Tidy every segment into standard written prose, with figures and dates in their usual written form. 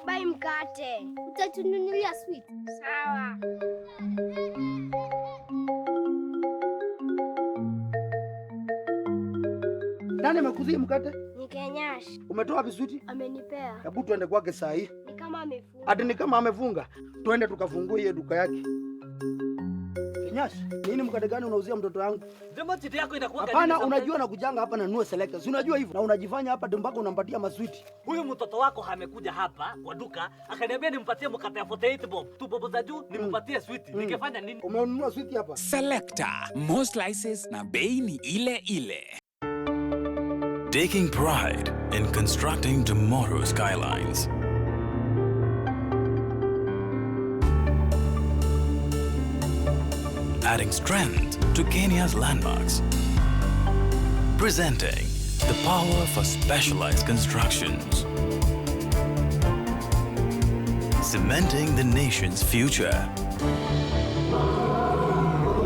Bai mkate. Utatununulia sweet. Sawa. Nani amekuzia mkate? Ni Kenyash. Umetoa biswiti? Amenipea. Hebu tuende kwake saa hii. Ni kama amefunga. Ati ni kama amefunga. Twende tukafungue hiyo duka yake. Kenyash, nini mkate gani unauzia mtoto wangu? Demo chiti yako inakuwa gani? Hapana, unajua na kujanga hapa na nunue selector. Si unajua hivyo? Na unajifanya hapa mpaka unampatia maswiti. Huyu mtoto wako amekuja hapa kwa duka, akaniambia nimpatie mkate ya 48 bob. Tu bob za juu nimpatie sweet. Ningefanya nini? Umenunua sweet hapa? Selector, more slices na bei ni ile ile. Taking pride in constructing tomorrow's skylines. Adding strength to Kenya's landmarks. Presenting the power for specialized constructions. Cementing the nation's future.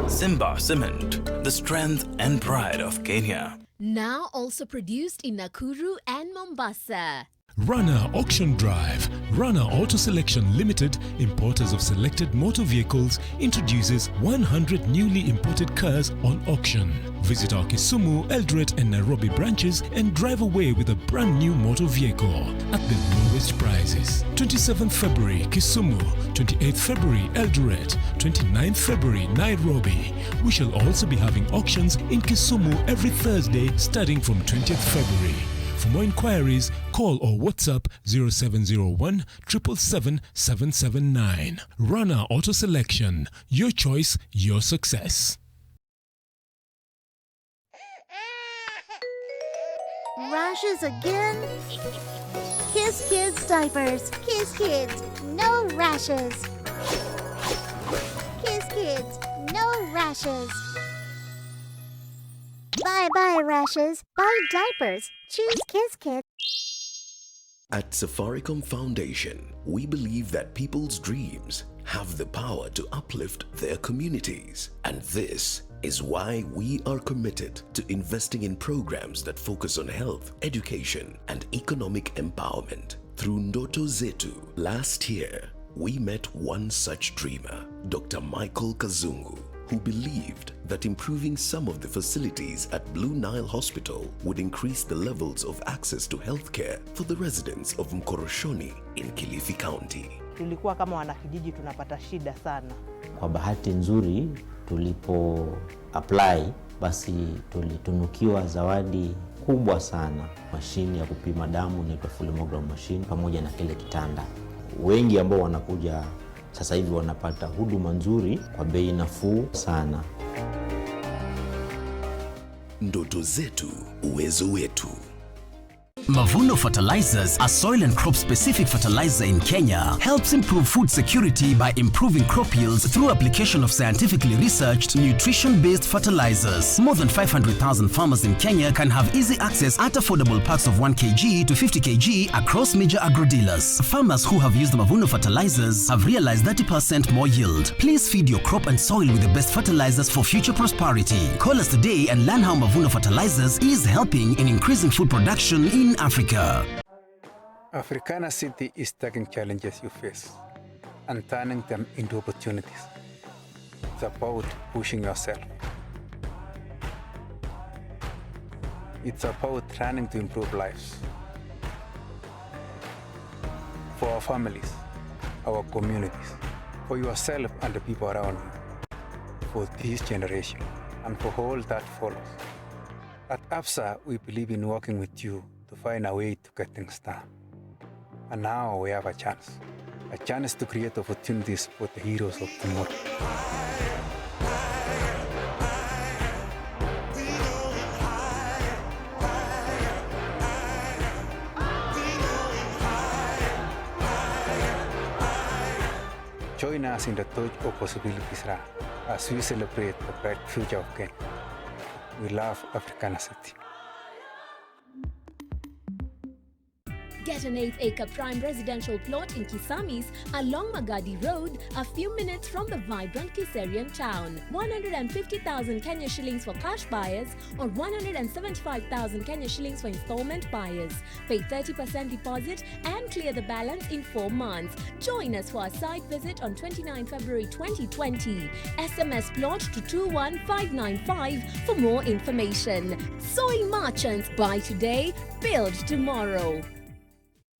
Simba Cement, the strength and pride of Kenya. Now also produced in Nakuru and Mombasa. Runner Auction Drive. Runner Auto Selection Limited, importers of selected motor vehicles, introduces 100 newly imported cars on auction. Visit our Kisumu, Eldoret and Nairobi branches and drive away with a brand new motor vehicle at the lowest prices. 27th February, Kisumu. 28th February, Eldoret. 29th February, Nairobi. We shall also be having auctions in Kisumu every Thursday starting from 20th February. For more inquiries, call or WhatsApp 0701 777 779. Runner Auto Selection. Your choice, your success. Rashes again? Kiss Kids diapers. Kiss Kids, no rashes. Kiss Kids, no rashes. Bye-bye rashes. Buy diapers. Choose Kiss Kids. At Safaricom Foundation, we believe that people's dreams have the power to uplift their communities. And this is why we are committed to investing in programs that focus on health, education, and economic empowerment. Through Ndoto Zetu, last year, we met one such dreamer, Dr. Michael Kazungu, who believed that improving some of the facilities at Blue Nile Hospital would increase the levels of access to healthcare for the residents of Mkoroshoni in Kilifi County. Tulikuwa kama wanakijiji tunapata shida sana. Kwa bahati nzuri tulipo apply basi tulitunukiwa zawadi kubwa sana. Mashini ya kupima damu inaitwa Fulmogram machine pamoja na kile kitanda. Wengi ambao wanakuja sasa hivi wanapata huduma nzuri kwa bei nafuu sana. Ndoto zetu, uwezo wetu. Mavuno Fertilizers, a soil and crop specific fertilizer in Kenya, helps improve food security by improving crop yields through application of scientifically researched nutrition-based fertilizers. More than 500,000 farmers in Kenya can have easy access at affordable packs of 1 kg to 50 kg across major agro-dealers. Farmers who have used Mavuno Fertilizers have realized 30% more yield. Please feed your crop and soil with the best fertilizers for future prosperity. Call us today and learn how Mavuno Fertilizers is helping in increasing food production in Africa. Africana City is taking challenges you face and turning them into opportunities. It's about pushing yourself. It's about trying to improve lives. For our families, our communities, for yourself and the people around you, for this generation, and for all that follows. At APSA, we believe in working with you to find a way to get things done. And now we have a chance to create opportunities for the heroes of tomorrow. Join us in the Touch of Possibilities Run as we celebrate the bright future of Kenya. We love Africana City. Get an 8-acre prime residential plot in Kisamis along Magadi Road, a few minutes from the vibrant Kiserian town. 150,000 Kenya shillings for cash buyers or 175,000 Kenya shillings for installment buyers. Pay 30% deposit and clear the balance in 4 months. Join us for our site visit on 29 February 2020. SMS plot to 21595 for more information. Soil merchants, buy today, build tomorrow.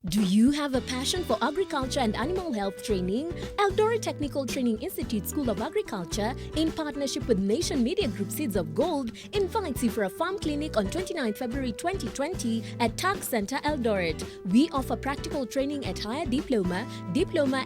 Do you have a passion for agriculture and animal health training? Eldoret Technical Training Institute School of Agriculture, in partnership with Nation Media Group Seeds of Gold, invites you for a farm clinic on 29 February 2020 at TAG Center, Eldoret. We offer practical training at higher diploma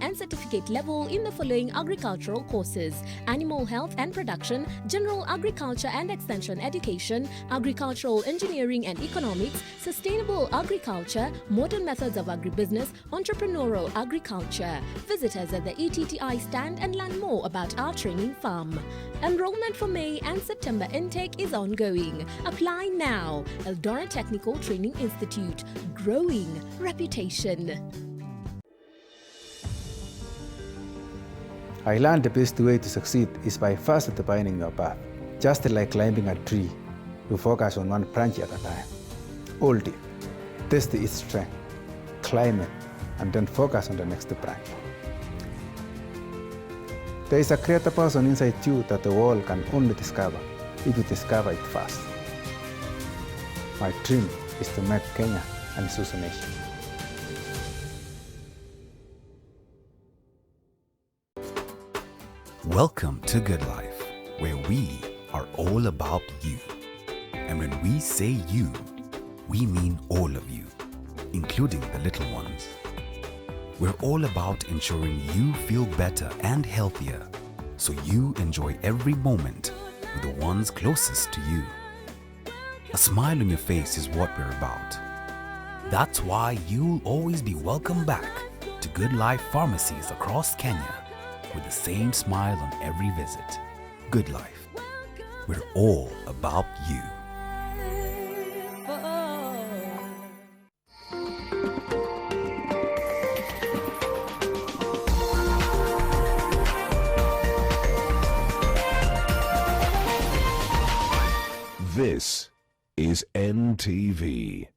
and certificate level in the following agricultural courses: animal health and production, general agriculture and extension education, agricultural engineering and economics, sustainable agriculture, modern methods of agribusiness, entrepreneurial agriculture. Visit us at the ETTI stand and learn more about our training farm. Enrollment for May and September intake is ongoing. Apply now. Eldoret Technical Training Institute. Growing reputation. I learned the best way to succeed is by first defining your path. Just like climbing a tree, you focus on one branch at a time. Hold it, test its strength, climb it, and then focus on the next branch. There is a greater person inside you that the world can only discover if you discover it fast. My dream is to make Kenya an Isuzu nation. Welcome to Good Life, where we are all about you. And when we say you, we mean all of you, including the little ones. We're all about ensuring you feel better and healthier, so you enjoy every moment with the ones closest to you. A smile on your face is what we're about. That's why you'll always be welcome back to Good Life pharmacies across Kenya with the same smile on every visit. Good Life. We're all about you. This is NTV.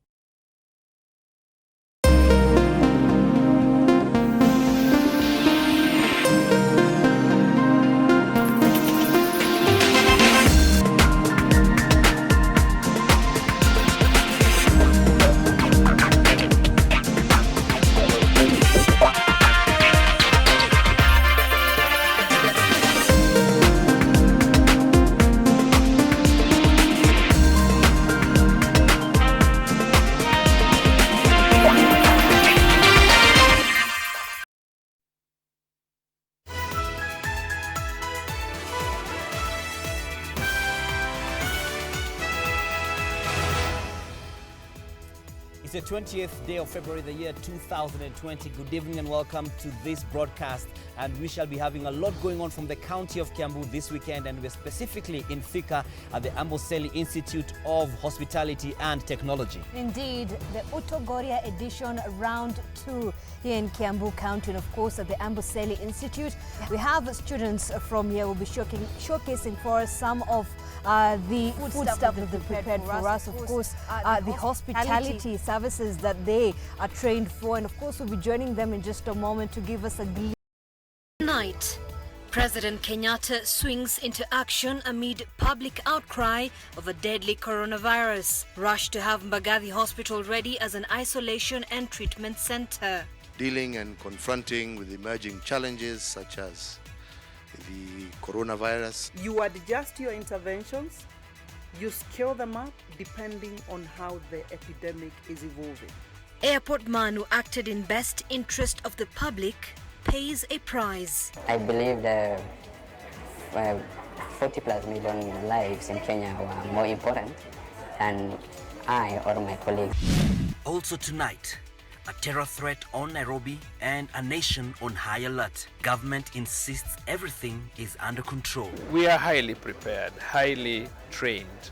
It's the 20th day of February, the year 2020. Good evening and welcome to this broadcast. And we shall be having a lot going on from the county of Kiambu this weekend. And we're specifically in Thika at the Amboseli Institute of Hospitality and Technology. Indeed, the Utogoria edition round 2 here in Kiambu County. And of course, at the Amboseli Institute, we have students from here who will be showcasing for us some of the food stuff that they've prepared for us. Of course, the hospitality services that they are trained for. And of course, we'll be joining them in just a moment to give us a glimpse. Tonight, President Kenyatta swings into action amid public outcry of a deadly coronavirus. Rush to have Mbagathi Hospital ready as an isolation and treatment center. Dealing and confronting with emerging challenges such as the coronavirus. You adjust your interventions, you scale them up depending on how the epidemic is evolving. Airport man who acted in best interest of the public pays a prize. I believe the 40 plus million lives in Kenya were more important than I or my colleagues. Also tonight, a terror threat on Nairobi and a nation on high alert. Government insists everything is under control. We are highly prepared, highly trained.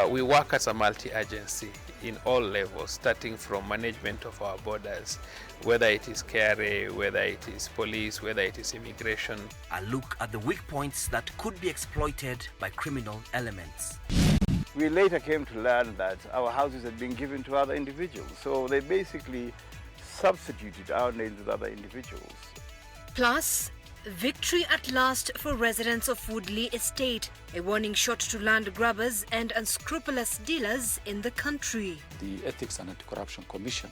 We work as a multi-agency in all levels, starting from management of our borders, whether it is KRA, whether it is police, whether it is immigration. A look at the weak points that could be exploited by criminal elements. We later came to learn that our houses had been given to other individuals, so they basically substituted our names with other individuals. Plus, victory at last for residents of Woodley Estate, a warning shot to land grabbers and unscrupulous dealers in the country. The Ethics and Anti-Corruption Commission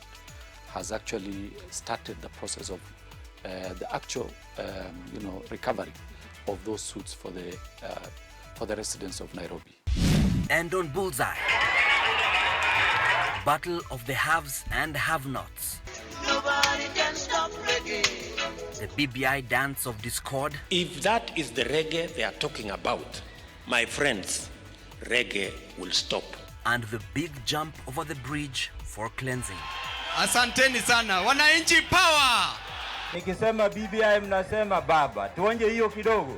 has actually started the process of the actual, recovery of those suits for the residents of Nairobi. And on Bullseye, battle of the haves and have-nots. Nobody can stop reggae. The BBI dance of discord. If that is the reggae they are talking about, my friends, reggae will stop. And the big jump over the bridge for cleansing. Asanteni sana, wananchi power! Nikisema BBI mnasema baba, tuonje hiyo kidogo.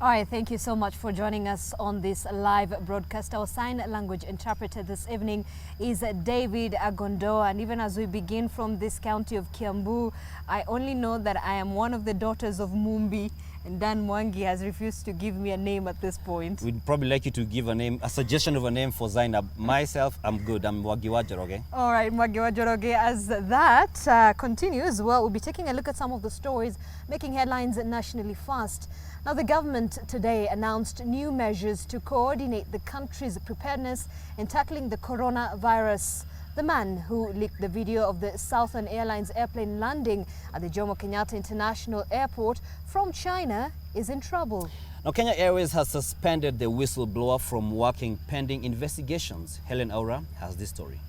All right, thank you so much for joining us on this live broadcast. Our sign language interpreter this evening is David Agondo. And even as we begin from this county of Kiambu, I only know that I am one of the daughters of Mumbi, and Dan Mwangi has refused to give me a name at this point. We'd probably like you to give a suggestion of a name for Zainab. Myself, I'm good. I'm Mwagiwa Joroge. All right, Mwagiwa Joroge. As that continues, well, we'll be taking a look at some of the stories making headlines nationally fast. Now, the government today announced new measures to coordinate the country's preparedness in tackling the coronavirus. The man who leaked the video of the Southern Airlines airplane landing at the Jomo Kenyatta International Airport from China is in trouble. Now, Kenya Airways has suspended the whistleblower from working pending investigations. Helen Aura has this story.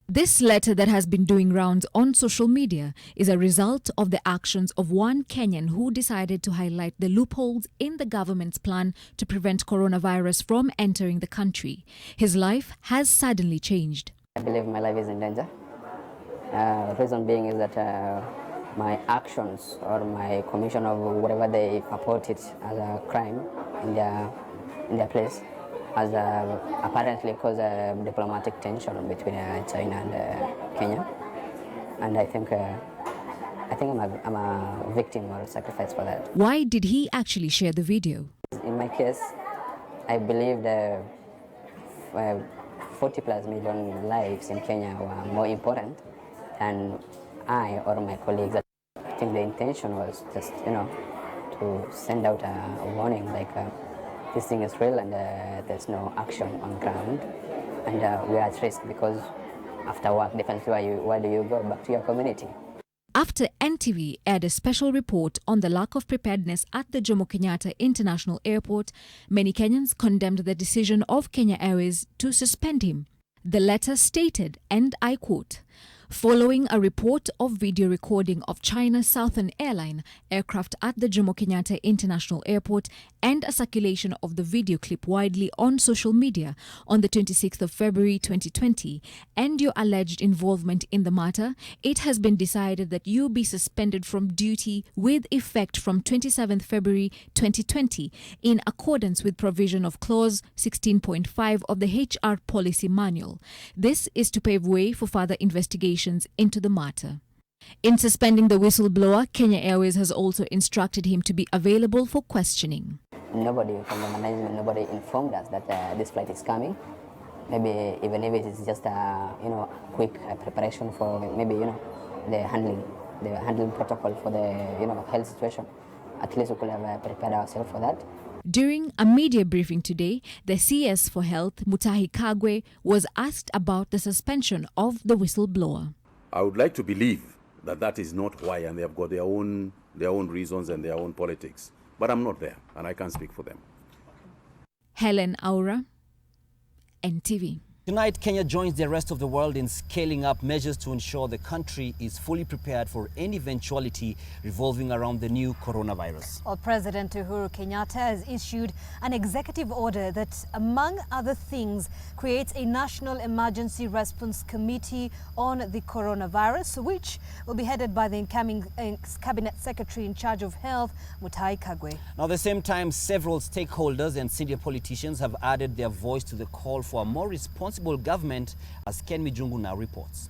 This letter that has been doing rounds on social media is a result of the actions of one Kenyan who decided to highlight the loopholes in the government's plan to prevent coronavirus from entering the country. His life has suddenly changed. I believe my life is in danger. Reason being is that my actions or my commission of whatever they purported as a crime in their place has apparently caused a diplomatic tension between China and Kenya, and I think I'm a victim or a sacrifice for that. Why did he actually share the video? In my case, I believe the 40+ million lives in Kenya were more important than I or my colleagues. I think the intention was just, to send out a warning like. This thing is real and there's no action on ground, and we are at risk because after work, definitely where do you go? Back to your community. After NTV aired a special report on the lack of preparedness at the Jomo Kenyatta International Airport, many Kenyans condemned the decision of Kenya Airways to suspend him. The letter stated, and I quote, "Following a report of video recording of China's Southern Airline aircraft at the Jomo Kenyatta International Airport and a circulation of the video clip widely on social media on the 26th of February 2020 and your alleged involvement in the matter, it has been decided that you be suspended from duty with effect from 27th February 2020 in accordance with provision of Clause 16.5 of the HR Policy Manual. This is to pave way for further investigation into the matter." In suspending the whistleblower, Kenya Airways has also instructed him to be available for questioning. Nobody from the management, nobody informed us that this flight is coming. Maybe even if it is just a quick preparation for maybe the handling protocol for the health situation. At least we could have prepared ourselves for that. During a media briefing today, the CS for Health, Mutahi Kagwe, was asked about the suspension of the whistleblower. I would like to believe that is not why, and they have got their own reasons and their own politics. But I'm not there, and I can't speak for them. Helen Aura, NTV. Tonight, Kenya joins the rest of the world in scaling up measures to ensure the country is fully prepared for any eventuality revolving around the new coronavirus. Well, President Uhuru Kenyatta has issued an executive order that, among other things, creates a National Emergency Response Committee on the coronavirus, which will be headed by the incoming Cabinet Secretary in charge of Health, Mutahi Kagwe. Now, at the same time, several stakeholders and senior politicians have added their voice to the call for a more responsible government, as Ken Mijungu now reports.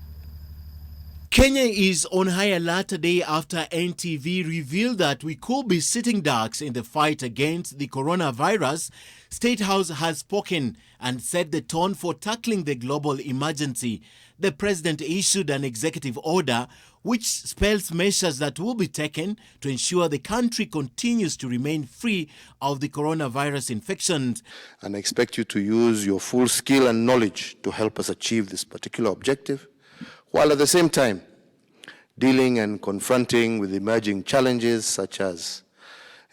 Kenya is on high alert today after NTV revealed that we could be sitting ducks in the fight against the coronavirus. State House has spoken and set the tone for tackling the global emergency. The president issued an executive order which spells measures that will be taken to ensure the country continues to remain free of the coronavirus infections. And I expect you to use your full skill and knowledge to help us achieve this particular objective, while at the same time dealing and confronting with emerging challenges such as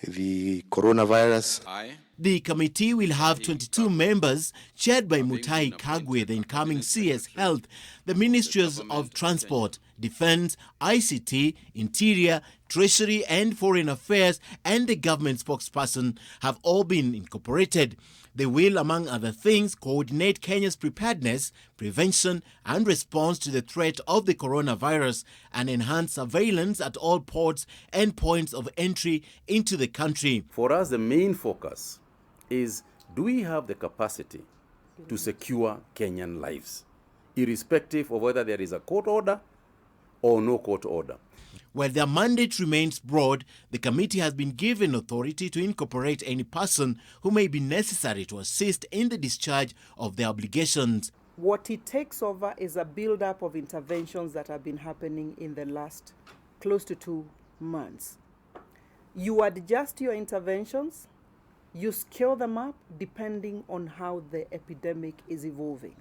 the coronavirus. The committee will have 22 members, chaired by Mutahi Kagwe, the incoming CS Health, the Ministries of Transport, Defense, ICT, Interior, Treasury and Foreign Affairs, and the government spokesperson have all been incorporated. They will, among other things, coordinate Kenya's preparedness, prevention and response to the threat of the coronavirus and enhance surveillance at all ports and points of entry into the country. For us, the main focus is, do we have the capacity to secure Kenyan lives, irrespective of whether there is a court order or no court order? While their mandate remains broad, the committee has been given authority to incorporate any person who may be necessary to assist in the discharge of their obligations. What it takes over is a build-up of interventions that have been happening in the last close to 2 months. You adjust your interventions, you scale them up depending on how the epidemic is evolving.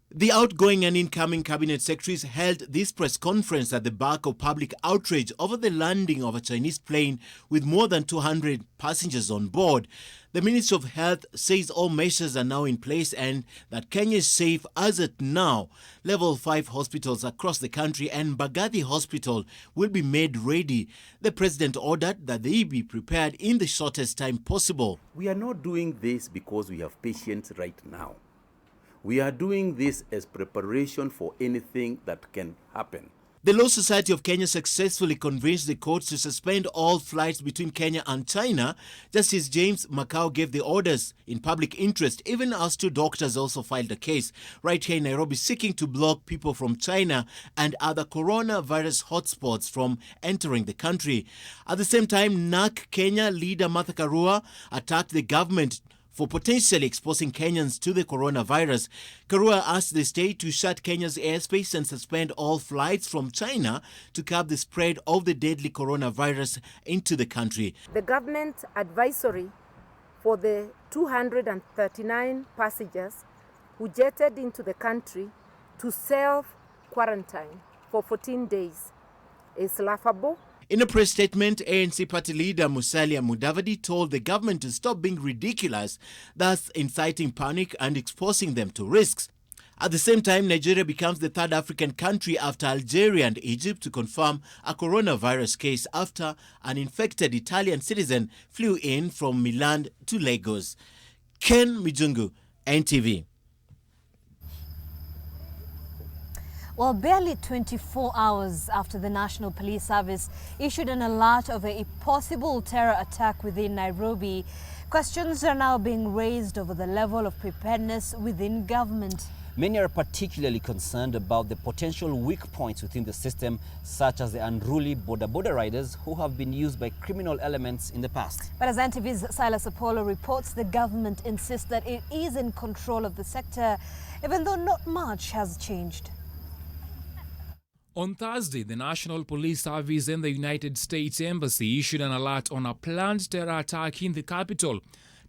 The outgoing and incoming cabinet secretaries held this press conference at the back of public outrage over the landing of a Chinese plane with more than 200 passengers on board. The Ministry of Health says all measures are now in place and that Kenya is safe as at now. Level 5 hospitals across the country and Mbagathi Hospital will be made ready. The president ordered that they be prepared in the shortest time possible. We are not doing this because we have patients right now. We are doing this as preparation for anything that can happen. The Law Society of Kenya successfully convinced the courts to suspend all flights between Kenya and China. Justice James Makau gave the orders in public interest, even as 2 doctors also filed a case right here in Nairobi seeking to block people from China and other coronavirus hotspots from entering the country. At the same time, NARC Kenya leader Martha Karua attacked the government for potentially exposing Kenyans to the coronavirus. Karua asked the state to shut Kenya's airspace and suspend all flights from China to curb the spread of the deadly coronavirus into the country. The government advisory for the 239 passengers who jetted into the country to self-quarantine for 14 days is laughable. In a press statement, ANC party leader Musalia Mudavadi told the government to stop being ridiculous, thus inciting panic and exposing them to risks. At the same time, Nigeria becomes the 3rd African country after Algeria and Egypt to confirm a coronavirus case after an infected Italian citizen flew in from Milan to Lagos. Ken Mijungu, NTV. Well, barely 24 hours after the National Police Service issued an alert of a possible terror attack within Nairobi, questions are now being raised over the level of preparedness within government. Many are particularly concerned about the potential weak points within the system, such as the unruly border riders who have been used by criminal elements in the past. But as NTV's Silas Apollo reports, the government insists that it is in control of the sector, even though not much has changed. On Thursday, the National Police Service and the United States Embassy issued an alert on a planned terror attack in the capital,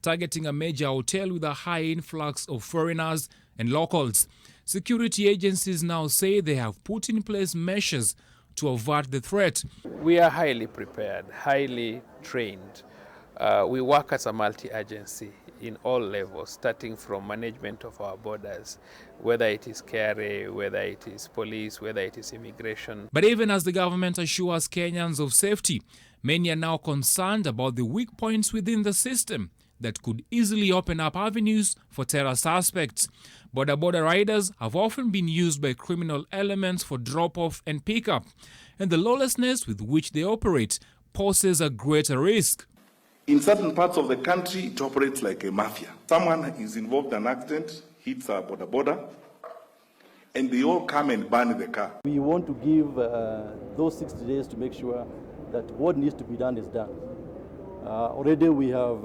targeting a major hotel with a high influx of foreigners and locals. Security agencies now say they have put in place measures to avert the threat. We are highly prepared, highly trained. We work as a multi-agency in all levels, starting from management of our borders, whether it is KRA, whether it is police, whether it is immigration. But even as the government assures Kenyans of safety, many are now concerned about the weak points within the system that could easily open up avenues for terror suspects. Border riders have often been used by criminal elements for drop-off and pick-up, and the lawlessness with which they operate poses a greater risk. In certain parts of the country, it operates like a mafia. Someone is involved in an accident, hits a border, and they all come and burn the car. We want to give those 60 days to make sure that what needs to be done is done. Already we have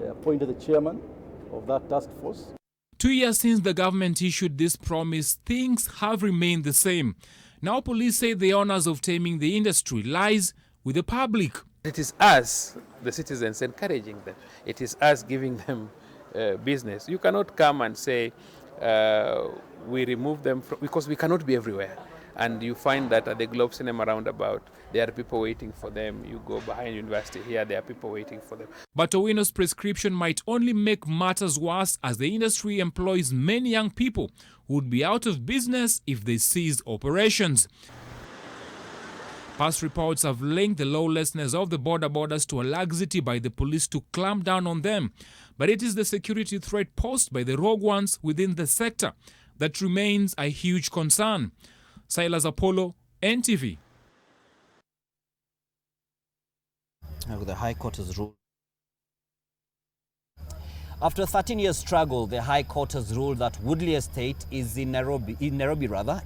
appointed the chairman of that task force. 2 years since the government issued this promise, things have remained the same. Now police say the honors of taming the industry lies with the public. It is us, the citizens, encouraging them. It is us giving them business. You cannot come and say, we remove them because we cannot be everywhere. And you find that at the Globe Cinema roundabout, there are people waiting for them. You go behind university here, there are people waiting for them. But Owino's prescription might only make matters worse, as the industry employs many young people who would be out of business if they ceased operations. Past reports have linked the lawlessness of the borders to a laxity by the police to clamp down on them. But it is the security threat posed by the rogue ones within the sector that remains a huge concern. Silas Apollo, NTV. The High Court has ruled. After a 13-year struggle, the High Court has ruled that Woodley Estate is in Nairobi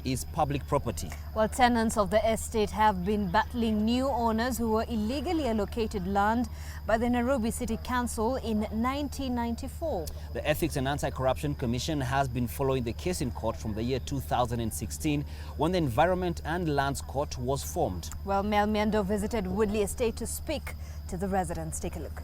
is public property. Well, tenants of the estate have been battling new owners who were illegally allocated land by the Nairobi City Council in 1994. The Ethics and Anti-Corruption Commission has been following the case in court from the year 2016, when the Environment and Lands Court was formed. Well, Mel Miendo visited Woodley Estate to speak to the residents. Take a look.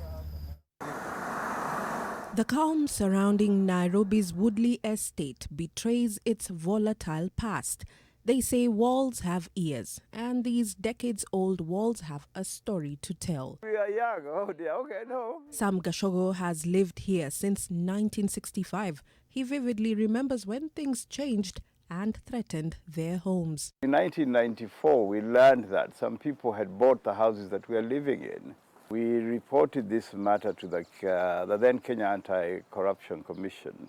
The calm surrounding Nairobi's Woodley Estate betrays its volatile past. They say walls have ears, and these decades-old walls have a story to tell. We are young. Oh dear, okay, no. Sam Gashogo has lived here since 1965. He vividly remembers when things changed and threatened their homes. In 1994, we learned that some people had bought the houses that we are living in. We reported this matter to the then Kenya Anti-Corruption Commission.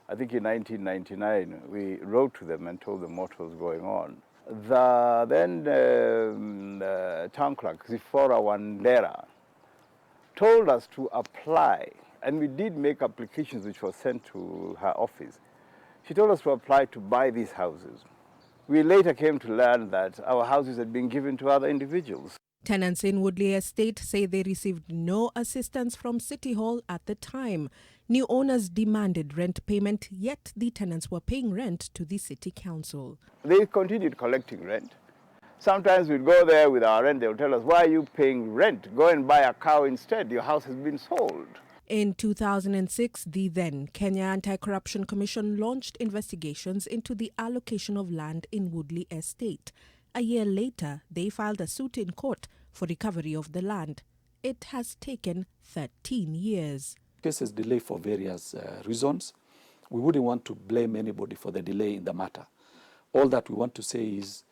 I think in 1999, we wrote to them and told them what was going on. The then town clerk, Zifora Wandera, told us to apply, and we did make applications which were sent to her office. She told us to apply to buy these houses. We later came to learn that our houses had been given to other individuals. Tenants in Woodley Estate say they received no assistance from City Hall at the time. New owners demanded rent payment, yet the tenants were paying rent to the City Council. They continued collecting rent. Sometimes we'd go there with our rent, they would tell us, why are you paying rent? Go and buy a cow instead, your house has been sold. In 2006, the then Kenya Anti-Corruption Commission launched investigations into the allocation of land in Woodley Estate. A year later, they filed a suit in court for recovery of the land. It has taken 13 years. Cases delay for various reasons. We wouldn't want to blame anybody for the delay in the matter. All that we want to say is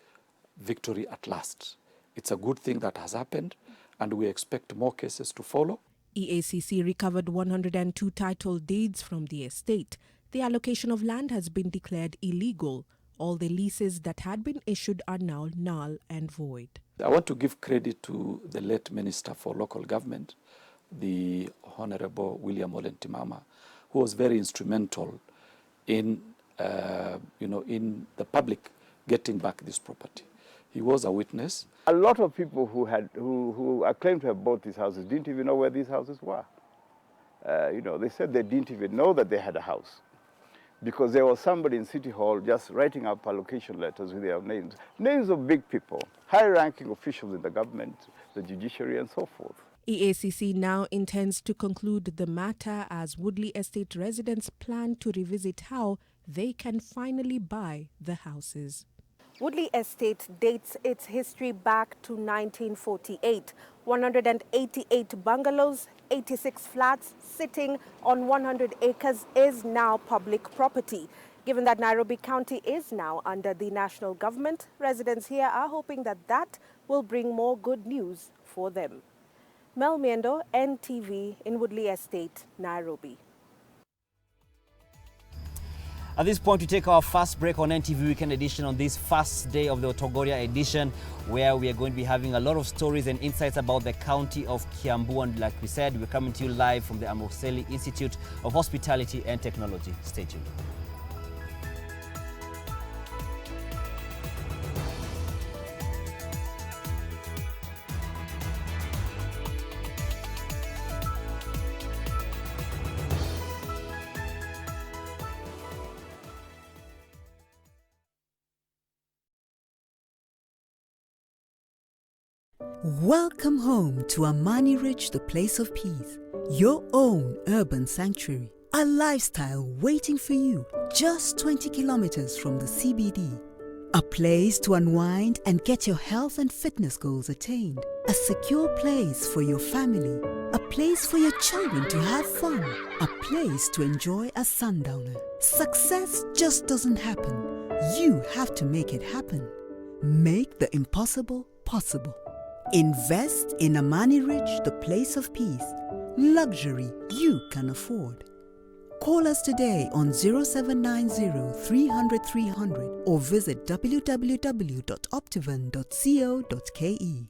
victory at last. It's a good thing that has happened, and we expect more cases to follow. EACC recovered 102 title deeds from the estate. The allocation of land has been declared illegal. All the leases that had been issued are now null and void. I want to give credit to the late Minister for Local Government, the Honorable William Ole Ntimama, who was very instrumental in, in the public getting back this property. He was a witness. A lot of people who claimed to have bought these houses didn't even know where these houses were. They said they didn't even know that they had a house, because there was somebody in City Hall just writing up allocation letters with their names. Names of big people, high-ranking officials in the government, the judiciary, and so forth. EACC now intends to conclude the matter as Woodley Estate residents plan to revisit how they can finally buy the houses. Woodley Estate dates its history back to 1948. 188 bungalows, 86 flats sitting on 100 acres is now public property. Given that Nairobi County is now under the national government, residents here are hoping that that will bring more good news for them. Mel Miendo, NTV in Woodley Estate, Nairobi. At this point, we take our first break on NTV Weekend Edition on this first day of the Otogoria edition, where we are going to be having a lot of stories and insights about the county of Kiambu. And like we said, we're coming to you live from the Amboseli Institute of Hospitality and Technology. Stay tuned. Welcome home to Amani Ridge, the place of peace. Your own urban sanctuary. A lifestyle waiting for you just 20 kilometers from the CBD. A place to unwind and get your health and fitness goals attained. A secure place for your family. A place for your children to have fun. A place to enjoy a sundowner. Success just doesn't happen. You have to make it happen. Make the impossible possible. Invest in Amani Ridge, the place of peace. Luxury you can afford. Call us today on 0790 300 300 or visit www.optivan.co.ke.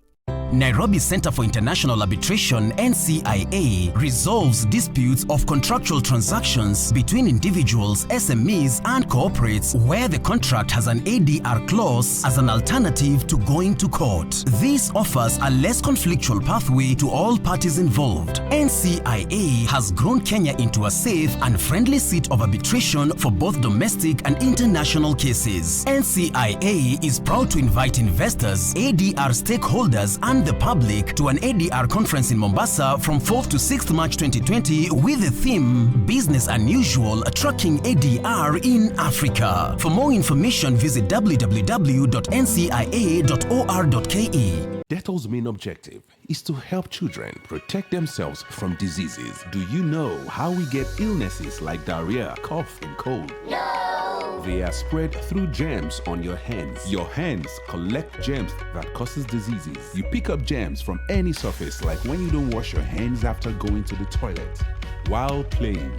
Nairobi Center for International Arbitration (NCIA) resolves disputes of contractual transactions between individuals, SMEs, and corporates where the contract has an ADR clause as an alternative to going to court. This offers a less conflictual pathway to all parties involved. NCIA has grown Kenya into a safe and friendly seat of arbitration for both domestic and international cases. NCIA is proud to invite investors, ADR stakeholders, and the public to an ADR conference in Mombasa from 4th to 6th March 2020 with the theme Business Unusual Tracking ADR in Africa. For more information, visit www.ncia.or.ke. Dettol's main objective is to help children protect themselves from diseases. Do you know how we get illnesses like diarrhea, cough, and cold? No! They are spread through germs on your hands. Your hands collect germs that causes diseases. You pick up germs from any surface, like when you don't wash your hands after going to the toilet, while playing.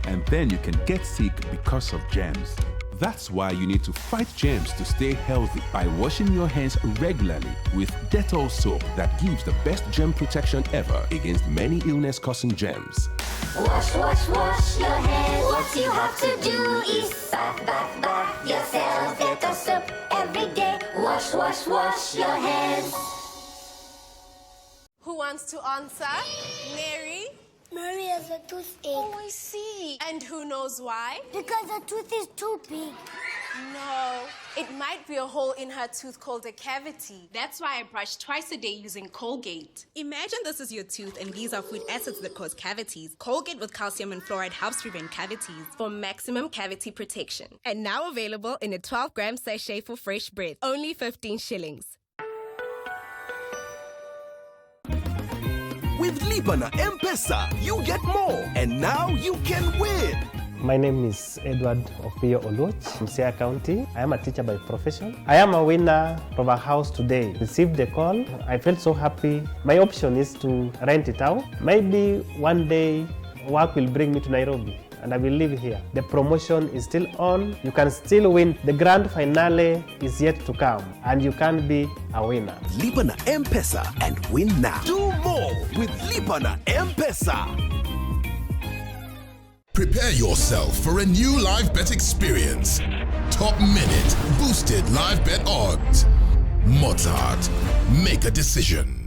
And then you can get sick because of germs. That's why you need to fight germs to stay healthy by washing your hands regularly with Dettol soap that gives the best germ protection ever against many illness-causing germs. Wash, wash, wash your hands. What you have to do is bath, bath, bath yourself. Dettol soap every day. Wash, wash, wash your hands. Who wants to answer? Mary? Mary has a toothache. Oh, I see. And who knows why? Because her tooth is too big. No, it might be a hole in her tooth called a cavity. That's why I brush twice a day using Colgate. Imagine this is your tooth and these are food acids that cause cavities. Colgate with calcium and fluoride helps prevent cavities For maximum cavity protection. and now available in a 12-gram sachet for fresh breath. Only 15 shillings. With Libana M-Pesa, you get more, and now you can win. My name is Edward Opio Oluoch from Siaya County. I am a teacher by profession. I am a winner of a house today. Received the call. I felt so happy. My option is to rent it out. Maybe one day work will bring me to Nairobi and I will live here. The promotion is still on. You can still win. The grand finale is yet to come and you can be a winner. Libana M-Pesa and win now. Do more with Libana M-Pesa. Prepare yourself for a new live bet experience. Top minute, boosted live bet odds. Mozart, make a decision.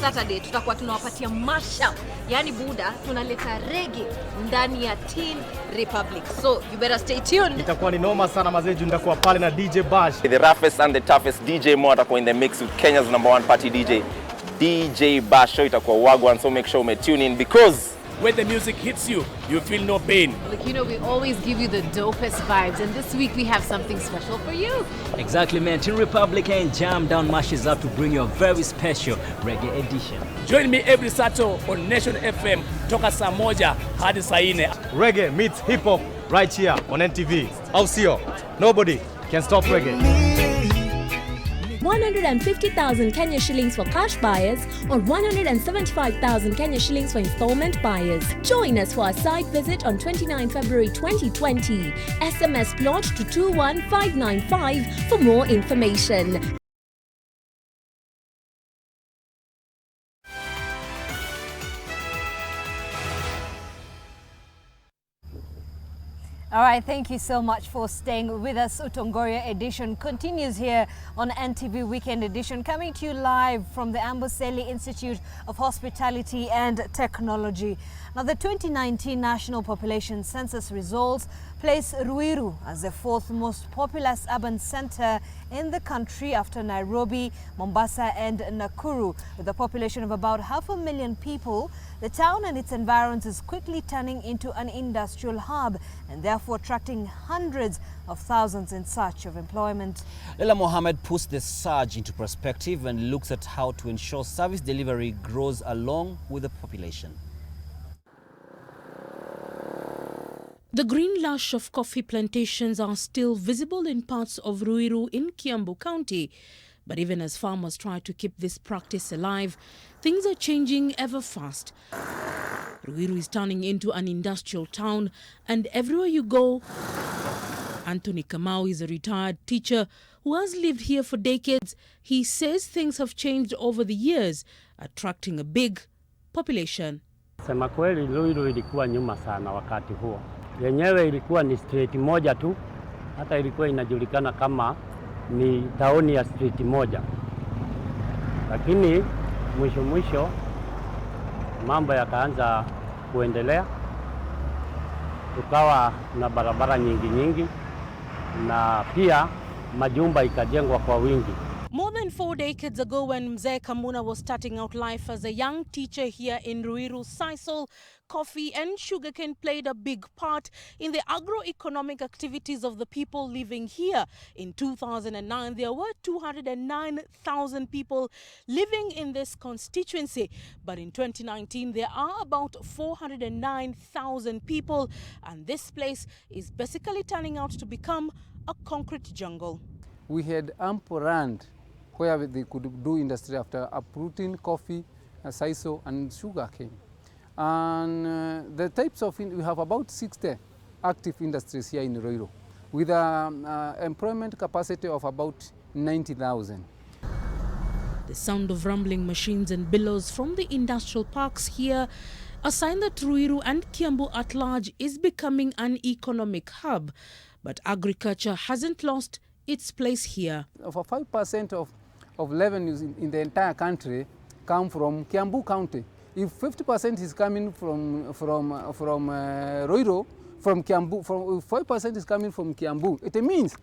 Saturday tutakuwa tunawapatia mashup, yani buda tunaleta reggae ndani ya Teen Republic, so you better stay tuned. Itakuwa ni noma sana mazeju, ndakuwa pale na DJ Bash. The roughest and the toughest DJ Mo atakuwa in the mix with Kenya's #1 party DJ Bash. Show itakuwa wagwan, so make sure you tune in because when the music hits you, you feel no pain. Like, you know, we always give you the dopest vibes, and this week we have something special for you. Exactly, man. Teen Republic and Germ down mashes up to bring you a very special reggae edition. Join me every Saturday on Nation FM toka saa moja hadi saa 4. Reggae meets hip hop right here on NTV. I'll see you. Nobody can stop reggae. 150,000 Kenya shillings for cash buyers or 175,000 Kenya shillings for installment buyers. Join us for our site visit on 29 February 2020. SMS plot to 21595 for more information. All right, thank you so much for staying with us. Utongoria edition continues here on NTV Weekend Edition, coming to you live from the Amboseli Institute of Hospitality and Technology. Now, the 2019 National Population Census results place Ruiru as the fourth most populous urban center in the country after Nairobi, Mombasa and Nakuru. With a population of about 500,000 people, the town and its environs is quickly turning into an industrial hub and therefore attracting hundreds of thousands in search of employment. Leila Mohammed puts the surge into perspective and looks at how to ensure service delivery grows along with the population. The green lush of coffee plantations are still visible in parts of Ruiru in Kiambu County. But even as farmers try to keep this practice alive, things are changing ever fast. Ruiru is turning into an industrial town, and everywhere you go, Anthony Kamau is a retired teacher who has lived here for decades. He says things have changed over the years, attracting a big population. Sema kweli, Ruiru ilikuwa nyuma sana wakati huo. Yenyewe ilikuwa ni street moja tu, hata ilikuwa inajulikana kama ni taoni ya street moja. Lakini mwisho mambo yakaanza kuendelea, tukawa na barabara nyingi na pia majumba ikajengwa kwa wingi. More than 4 decades ago, when Mzee Kamuna was starting out life as a young teacher here in Ruiru, sisal, coffee and sugarcane played a big part in the agro-economic activities of the people living here. In 2009, there were 209,000 people living in this constituency. But in 2019, there are about 409,000 people, and this place is basically turning out to become a concrete jungle. We had ample land where they could do industry after uprooting coffee, sisal and sugarcane. And the types of, we have about 60 active industries here in Ruiru with an employment capacity of about 90,000. The sound of rumbling machines and billows from the industrial parks here, a sign that Ruiru and Kiambu at large is becoming an economic hub. But agriculture hasn't lost its place here. Over 5% of revenues in the entire country come from Kiambu County. If 50% is coming from Ruiru, from Kiambu, 5% is coming from Kiambu, it means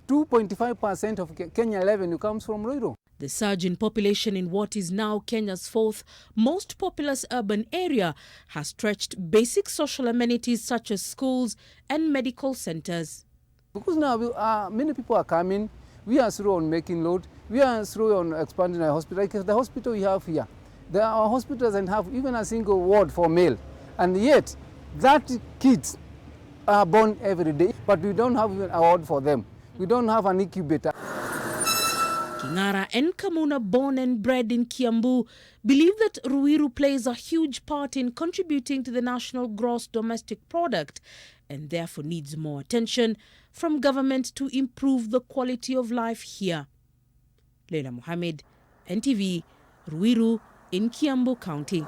2.5% of Kenya revenue comes from Ruiru. The surge in population in what is now Kenya's fourth most populous urban area has stretched basic social amenities such as schools and medical centers. Because now many people are coming, we are through on making load, we are through on expanding our hospital. Like the hospital we have here, our hospital doesn't have even a single ward for male. And yet, that kids are born every day, but we don't have even a ward for them. We don't have an incubator. Kingara and Kamuna, born and bred in Kiambu, believe that Ruiru plays a huge part in contributing to the national gross domestic product and therefore needs more attention from government to improve the quality of life here. Leila Mohammed, NTV, Ruiru in Kiambu County.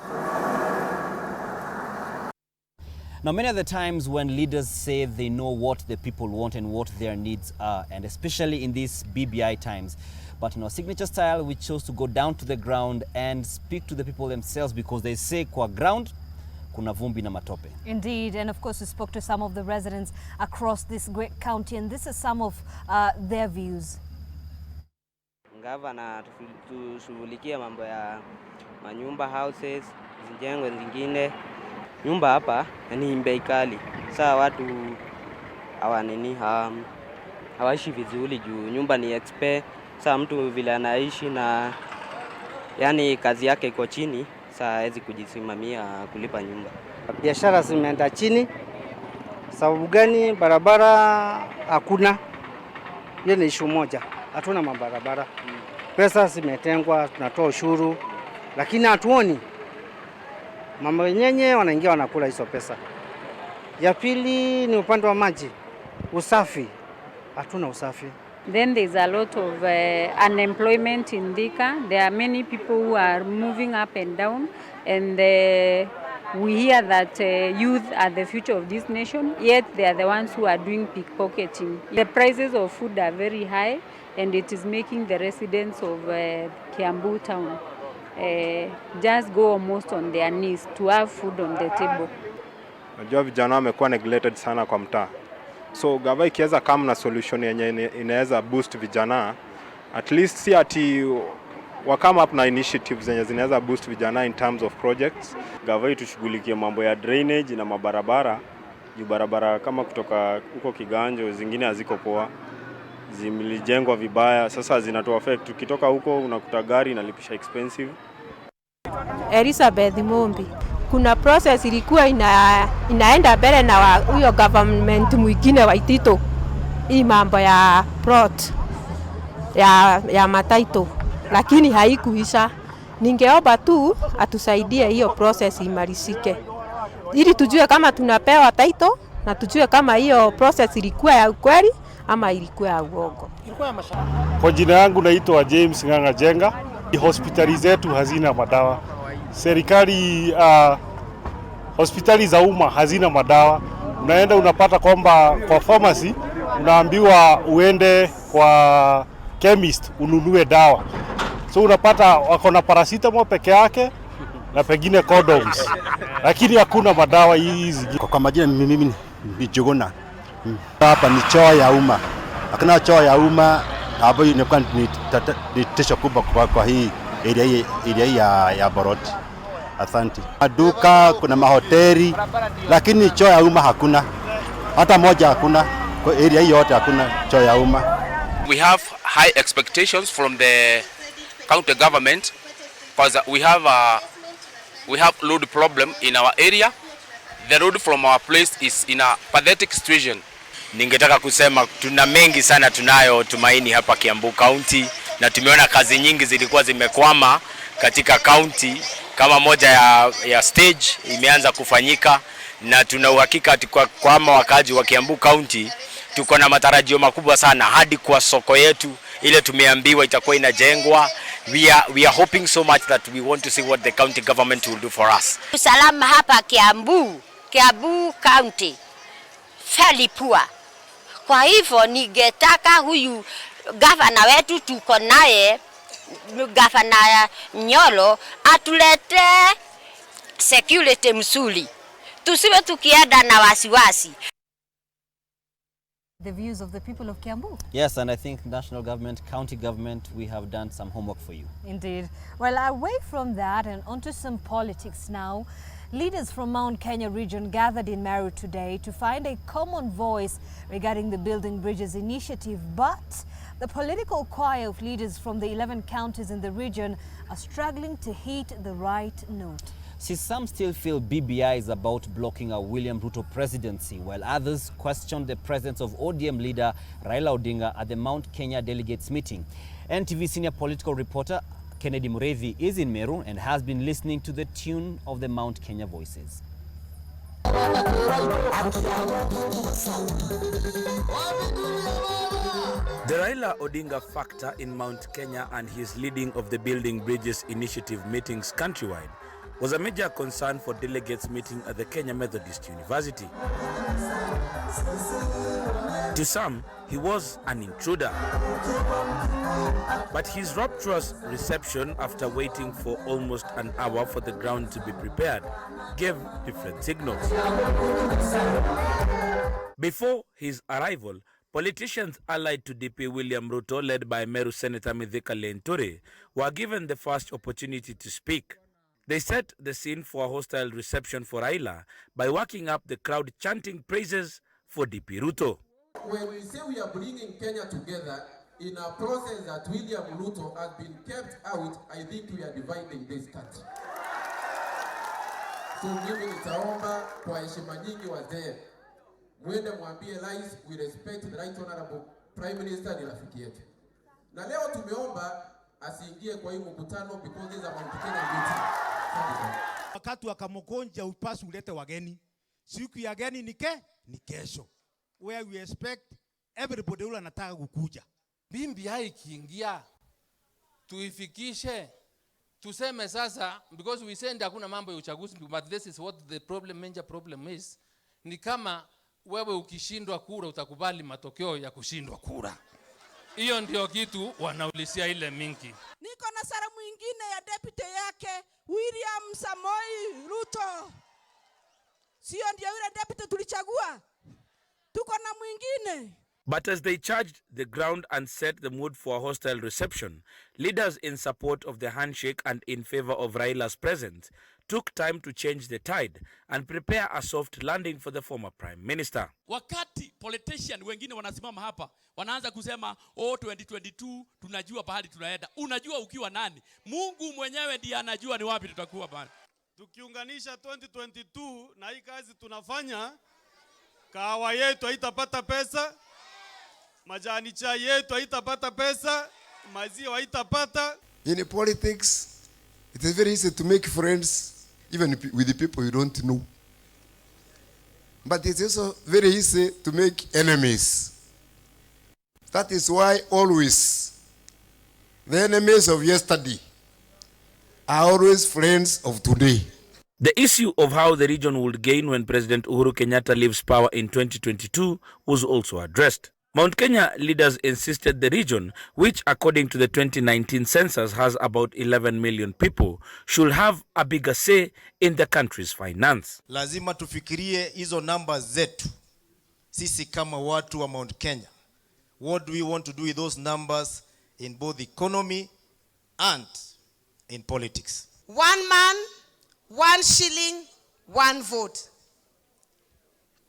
Now, many of the times when leaders say they know what the people want and what their needs are, and especially in these BBI times, but in our signature style, we chose to go down to the ground and speak to the people themselves, because they say kwa ground, kuna vumbi na matope. Indeed, and of course we spoke to some of the residents across this great county, and this is some of their views. Gavana tushughulikia mambo ya manyumba, houses, zijengwe zingine. nyumba hapa ni bei kali. Sasa watu hawaishi vizuri juu nyumba ni expe. Sasa mtu vile anaishi na yani kazi yake iko chini, sasa hawezi kujisimamia kulipa nyumba. Biashara zimeenda chini. Sababu gani? Barabara hakuna. Hiyo ni issue moja. Hatuna mabarabara. Pesa zimetengwa, tunatoa ushuru, lakini hatuoni mama wenyewe wanaingia wanakula hizo pesa. Ya pili ni upande wa maji, usafi. Hatuna usafi. Then there's a lot of unemployment in Thika. There are many people who are moving up and down, and we hear that youth are the future of this nation, yet they are the ones who are doing pickpocketing. The prices of food are very high, and it is making the residents of Kiambu town just go almost on their knees to have food on the table. Najua vijana wamekuwa neglected sana kwa mtaa. So gava ikiweza kama na solution yenye inaweza boost vijana, at least si ati wakama up na initiatives zenye zinaweza boost vijana in terms of projects. Gava itushughulikie mambo ya drainage na mabarabara. Juu barabara kama kutoka huko Kiganjo zingine haziko poa. Zimelijengwa vibaya, sasa zinatoa effect. Ukitoka huko unakuta gari inalipisha expensive. Elizabeth Mombi. Kuna process ilikuwa inaenda mbele na huyo government mwingine wa Itito. Hii mambo ya plot ya mataito, lakini haikuisha. Ningeomba tu atusaidie hiyo process imalizike, ili tujue kama tunapewa title na tujue kama hiyo process ilikuwa ya ukweli ama ilikuwa ya uongo. Kwa jina yangu naitwa James Nganga Jenga. Hospitali zetu hazina madawa. Serikali hospitali za umma hazina madawa. Unaenda unapata kwamba kwa pharmacy unaambiwa uende kwa chemist ununue dawa. So unapata wako na paracetamol peke yake na pengine condoms. Lakini hakuna madawa hizi. Kwa majina mimi ni Jogona. Hapa ni choo ya umma. Hakuna choo ya umma hapo, inakuwa ni tisho kubwa kwa hii area ya Boroti. Asante. Maduka, kuna mahoteli, lakini choo ya umma hakuna. Hata moja hakuna. Kwa area hii yote hakuna choo ya umma. We have high expectations from the county government because we have road problem in our area. The road from our place is in a pathetic situation. Ningetaka kusema tuna mengi sana tunayo tumaini hapa Kiambu County, na tumeona kazi nyingi zilikuwa zimekwama katika county. Kama moja ya stage imeanza kufanyika, na tuna uhakika kwa wakazi wa Kiambu County tuko na matarajio makubwa sana hadi kwa soko yetu ile tumeambiwa itakuwa inajengwa. We are hoping so much that we want to see what the county government will do for us. Usalama hapa Kiambu County fairly poor. Kwa hivyo ningetaka huyu gavana wetu tuko naye, gavana Nyolo, atulete security msuli. Tusiwe tukienda na wasiwasi. The views of the people of Kiambu. Yes, and I think national government, county government, we have done some homework for you. Indeed. Well, away from that and onto some politics now. Leaders from Mount Kenya region gathered in Meru today to find a common voice regarding the Building Bridges initiative, but the political choir of leaders from the 11 counties in the region are struggling to hit the right note. See, some still feel BBI is about blocking a William Ruto presidency, while others question the presence of ODM leader Raila Odinga at the Mount Kenya Delegates meeting. NTV senior political reporter Kennedy Murevi is in Meru and has been listening to the tune of the Mount Kenya voices. The Raila Odinga factor in Mount Kenya and his leading of the Building Bridges initiative meetings countrywide was a major concern for delegates meeting at the Kenya Methodist University. To some, he was an intruder. But his rapturous reception after waiting for almost an hour for the ground to be prepared gave different signals. Before his arrival, politicians allied to DP William Ruto, led by Meru Senator Mithika Lentore, were given the first opportunity to speak. They set the scene for a hostile reception for Raila by working up the crowd chanting praises for DP Ruto. When we say we are bringing Kenya together in a process that William Ruto has been kept out, I think we are dividing this country. So mimi nitaomba kwa heshima nyingi wazee, mwende mwambie rais, we respect the right honorable prime minister, ni rafiki yetu. Na leo tumeomba asiingie kwa hii mkutano because this is a Mount Kenya meeting. Wakati wakamokonja upasi ulete wageni. Siku ya geni ni kesho. Where we expect everybody ule anataka kukuja. BBI ikiingia tuifikishe, tuseme sasa, because we said hakuna mambo ya uchaguzi, but this is what the major problem is. Ni kama wewe ukishindwa kura utakubali matokeo ya kushindwa kura. Hiyo ndio kitu wanaulisia ile mingi. Niko na sara mwingine ya deputy yake William Samoei Ruto. Sio ndio yule deputy tulichagua? Tuko na mwingine. But as they charged the ground and set the mood for a hostile reception, leaders in support of the handshake and in favor of Raila's presence took time to change the tide and prepare a soft landing for the former prime minister. Wakati politician wengine wanasimama hapa, wanaanza kusema, 2022 tunajua pahali tunaenda. Unajua ukiwa nani? Mungu mwenyewe ndiye anajua ni wapi tutakuwa bana. Tukiunganisha 2022 na hii kazi tunafanya, kahawa yetu haitapata pesa, majani chai yetu haitapata pesa, maziwa haitapata. In politics, it is very easy to make friends even with the people you don't know. But it's also very easy to make enemies. That is why always the enemies of yesterday are always friends of today. The issue of how the region would gain when President Uhuru Kenyatta leaves power in 2022 was also addressed. Mount Kenya leaders insisted the region, which according to the 2019 census has about 11 million people, should have a bigger say in the country's finance. Lazima tufikirie hizo numbers zetu. Sisi kama watu wa Mount Kenya. What do we want to do with those numbers in both economy and in politics? One man, one shilling, one vote.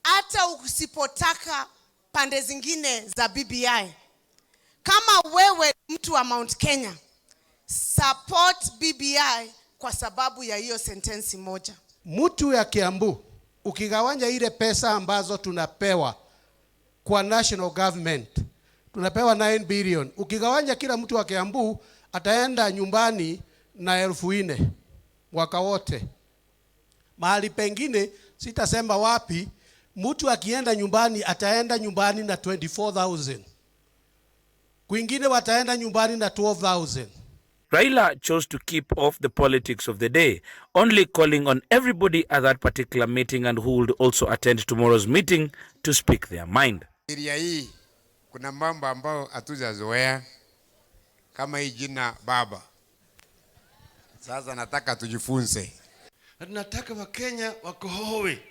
Hata usipotaka pande zingine za BBI, kama wewe mtu wa Mount Kenya, support BBI kwa sababu ya hiyo sentensi moja. Mtu ya Kiambu, ukigawanya ile pesa ambazo tunapewa kwa national government, tunapewa 9 billion. Ukigawanya kila mtu wa Kiambu ataenda nyumbani na 4,000 mwaka wote. Mahali pengine sitasema wapi, mtu akienda nyumbani ataenda nyumbani na 24,000. Kwingine wataenda nyumbani na 12,000. Raila chose to keep off the politics of the day, only calling on everybody at that particular meeting and who would also attend tomorrow's meeting to speak their mind. Area hii kuna mambo ambayo hatujazoea kama hii jina baba. Sasa nataka tujifunze. Tunataka Wakenya wakohoe.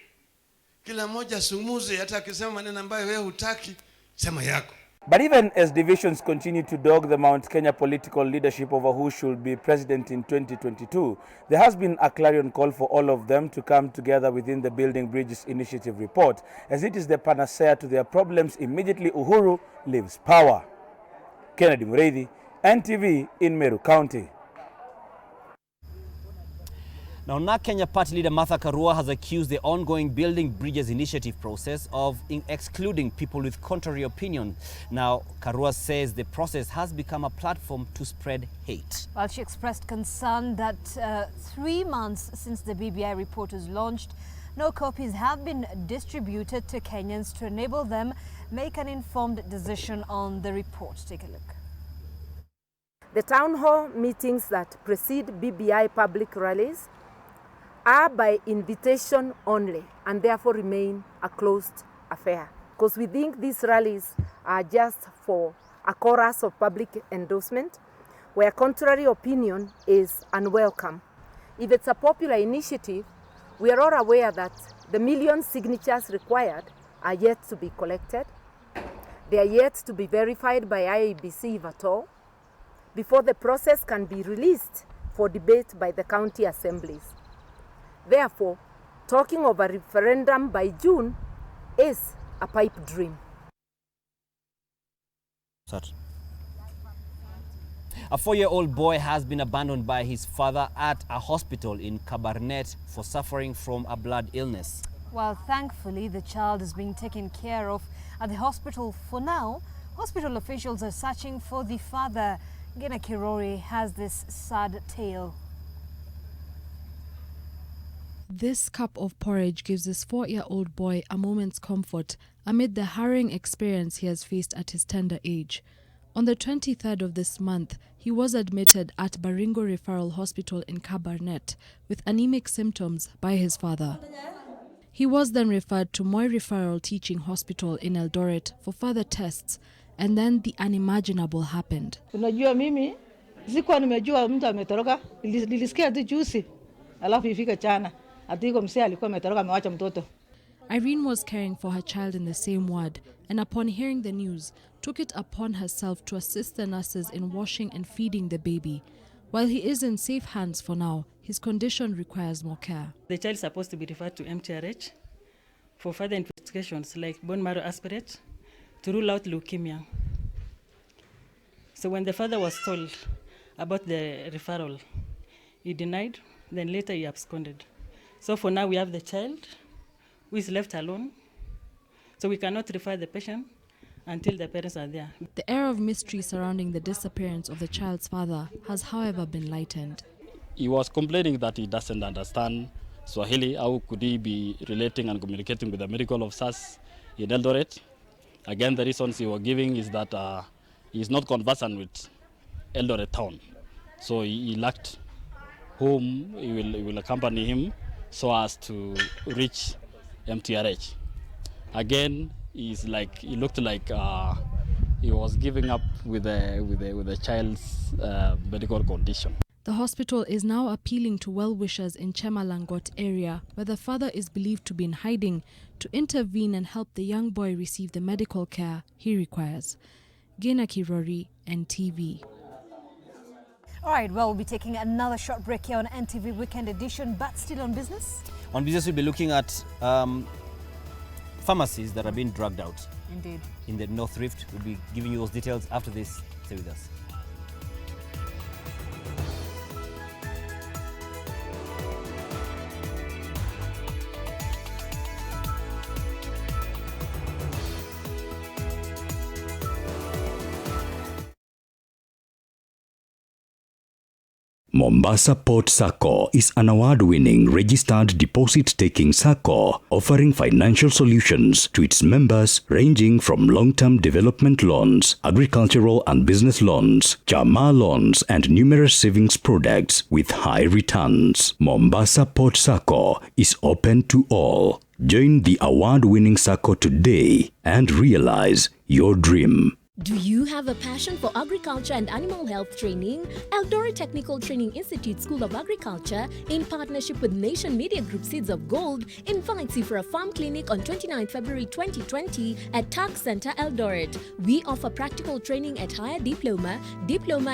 Kila mmoja sumuze, hata akisema maneno ambayo wewe hutaki, sema yako. But even as divisions continue to dog the Mount Kenya political leadership over who should be president in 2022, there has been a clarion call for all of them to come together within the Building Bridges Initiative report, as it is the panacea to their problems immediately Uhuru leaves power. Kennedy Mureithi, NTV in Meru County. Now, NARC Kenya Party leader Martha Karua has accused the ongoing Building Bridges initiative process of excluding people with contrary opinion. Now, Karua says the process has become a platform to spread hate. Well, she expressed concern that 3 months since the BBI report was launched, no copies have been distributed to Kenyans to enable them make an informed decision on the report. Take a look. The town hall meetings that precede BBI public rallies are by invitation only and therefore remain a closed affair. Because we think these rallies are just for a chorus of public endorsement where contrary opinion is unwelcome. If it's a popular initiative, we are all aware that the million signatures required are yet to be collected. They are yet to be verified by IEBC if at all, before the process can be released for debate by the county assemblies. Therefore, talking of a referendum by June is a pipe dream. A 4-year-old boy has been abandoned by his father at a hospital in Kabarnet for suffering from a blood illness. Well, thankfully, the child is being taken care of at the hospital for now. Hospital officials are searching for the father. Gina Kirori has this sad tale. This cup of porridge gives this 4-year-old boy a moment's comfort amid the harrowing experience he has faced at his tender age. On the 23rd of this month, he was admitted at Baringo Referral Hospital in Kabarnet with anemic symptoms by his father. He was then referred to Moi Referral Teaching Hospital in Eldoret for further tests, and then the unimaginable happened. Unajua mimi sikuwa nimejua mtu ametoroka, nilisikia tu juzi alafu ifika jana ati iko msee alikuwa ametoroka amewacha mtoto. Irene was caring for her child in the same ward, and upon hearing the news, took it upon herself to assist the nurses in washing and feeding the baby. While he is in safe hands for now, his condition requires more care. The child is supposed to be referred to MTRH for further investigations like bone marrow aspirate to rule out leukemia. So when the father was told about the referral, he denied, then later he absconded. So for now we have the child who is left alone, so we cannot refer the patient until the parents are there. The air of mystery surrounding the disappearance of the child's father has, however, been lightened. He was complaining that he doesn't understand Swahili. How could he be relating and communicating with the medical officers in Eldoret? Again, the reasons he was giving is that he is not conversant with Eldoret town. So he lacked whom he will accompany him so as to reach MTRH. Again, he looked like he was giving up with the child's medical condition. The hospital is now appealing to well-wishers in Chemalangot area, where the father is believed to be in hiding, to intervene and help the young boy receive the medical care he requires. Gina Kirori, NTV. All right, well, we'll be taking another short break here on NTV Weekend Edition, but still on business. On business, we'll be looking at pharmacies that are being dragged out. Indeed. In the North Rift. We'll be giving you those details after this. Stay with us. Mombasa Port Sacco is an award-winning registered deposit-taking sacco offering financial solutions to its members ranging from long-term development loans, agricultural and business loans, Chama loans and numerous savings products with high returns. Mombasa Port Sacco is open to all. Join the award-winning sacco today and realize your dream. Do you have a passion for agriculture and animal health training? Eldoret Technical Training Institute School of Agriculture, in partnership with Nation Media Group Seeds of Gold, invites you for a farm clinic on 29 February 2020 at TAC Center, Eldoret. We offer practical training at higher diploma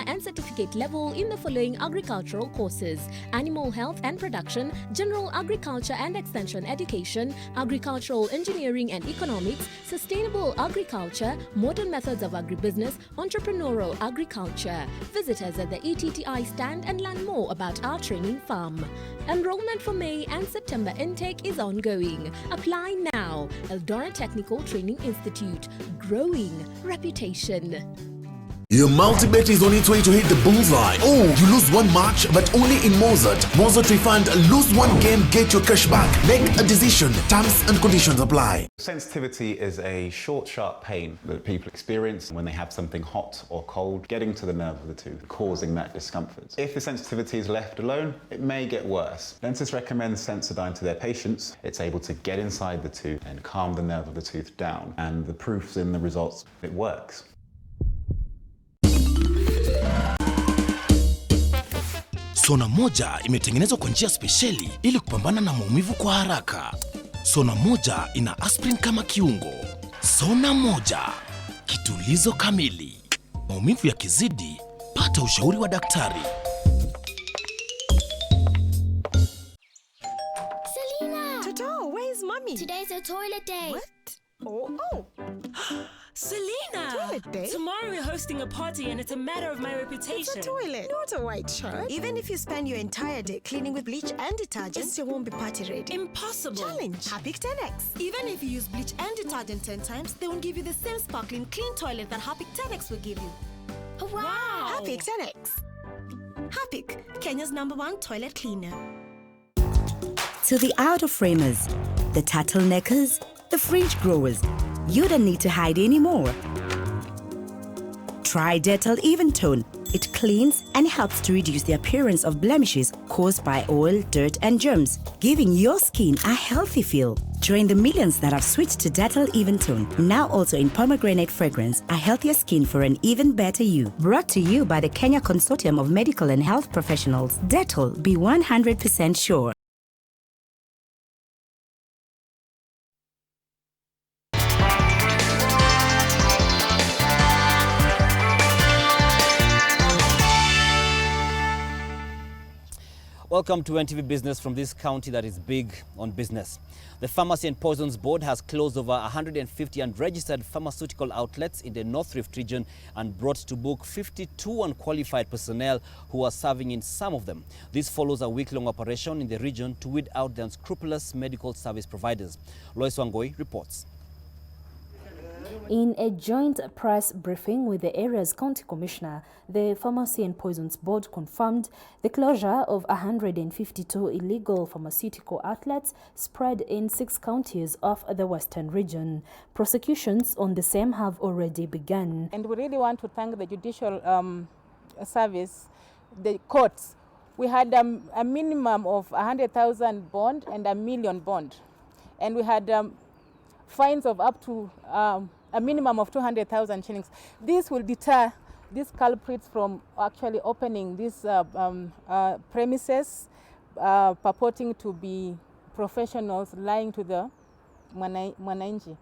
and certificate level in the following agricultural courses: animal health and production, general agriculture and extension education, agricultural engineering and economics, sustainable agriculture, modern methods of agribusiness, entrepreneurial agriculture. Visit us at the ETTI stand and learn more about our training farm. Enrollment for May and September intake is ongoing. Apply now. Eldoret Technical Training Institute. Growing reputation. Your multi-bet is on its way to hit the bullseye. Oh, you lose one match, but only in Mozart. Mozart Refund, lose one game, get your cash back. Make a decision. Terms and conditions apply. Sensitivity is a short, sharp pain that people experience when they have something hot or cold getting to the nerve of the tooth, causing that discomfort. If the sensitivity is left alone, it may get worse. Dentists recommend Sensodyne to their patients. It's able to get inside the tooth and calm the nerve of the tooth down. And the proof's in the results. It works. Sona moja imetengenezwa kwa njia spesheli ili kupambana na maumivu kwa haraka. Sona moja ina aspirin kama kiungo. Sona moja, kitulizo kamili. Maumivu yakizidi, pata ushauri wa daktari. toilet day. What? Oh. Selena! Toilet day? Tomorrow we're hosting a party and it's a matter of my reputation. It's a toilet, not a white shirt. Even if you spend your entire day cleaning with bleach and detergent, it still won't be party ready. Impossible. Challenge. Harpic 10X. Even if you use bleach and detergent 10 times, they won't give you the same sparkling clean toilet that Harpic 10X will give you. Wow! Harpic 10X. Harpic, Kenya's #1 toilet cleaner. To the out-of-framers, the turtleneckers, the fringe growers, you don't need to hide anymore. Try Dettol Even Tone. It cleans and helps to reduce the appearance of blemishes caused by oil, dirt, and germs, giving your skin a healthy feel. Join the millions that have switched to Dettol Even Tone, now also in pomegranate fragrance, a healthier skin for an even better you. Brought to you by the Kenya Consortium of Medical and Health Professionals. Dettol, be 100% sure. Welcome to NTV Business from this county that is big on business. The Pharmacy and Poisons Board has closed over 150 unregistered pharmaceutical outlets in the North Rift region and brought to book 52 unqualified personnel who are serving in some of them. This follows a week-long operation in the region to weed out the unscrupulous medical service providers. Lois Wangoi reports. In a joint press briefing with the area's county commissioner, the Pharmacy and Poisons Board confirmed the closure of 152 illegal pharmaceutical outlets spread in 6 counties of the western region. Prosecutions on the same have already begun. And we really want to thank the judicial service, the courts. We had a minimum of 100,000 bond and $1 million bond. And we had fines of up to a minimum of 200,000 shillings. This will deter these culprits from actually opening these premises, purporting to be professionals, lying to the mwananchi.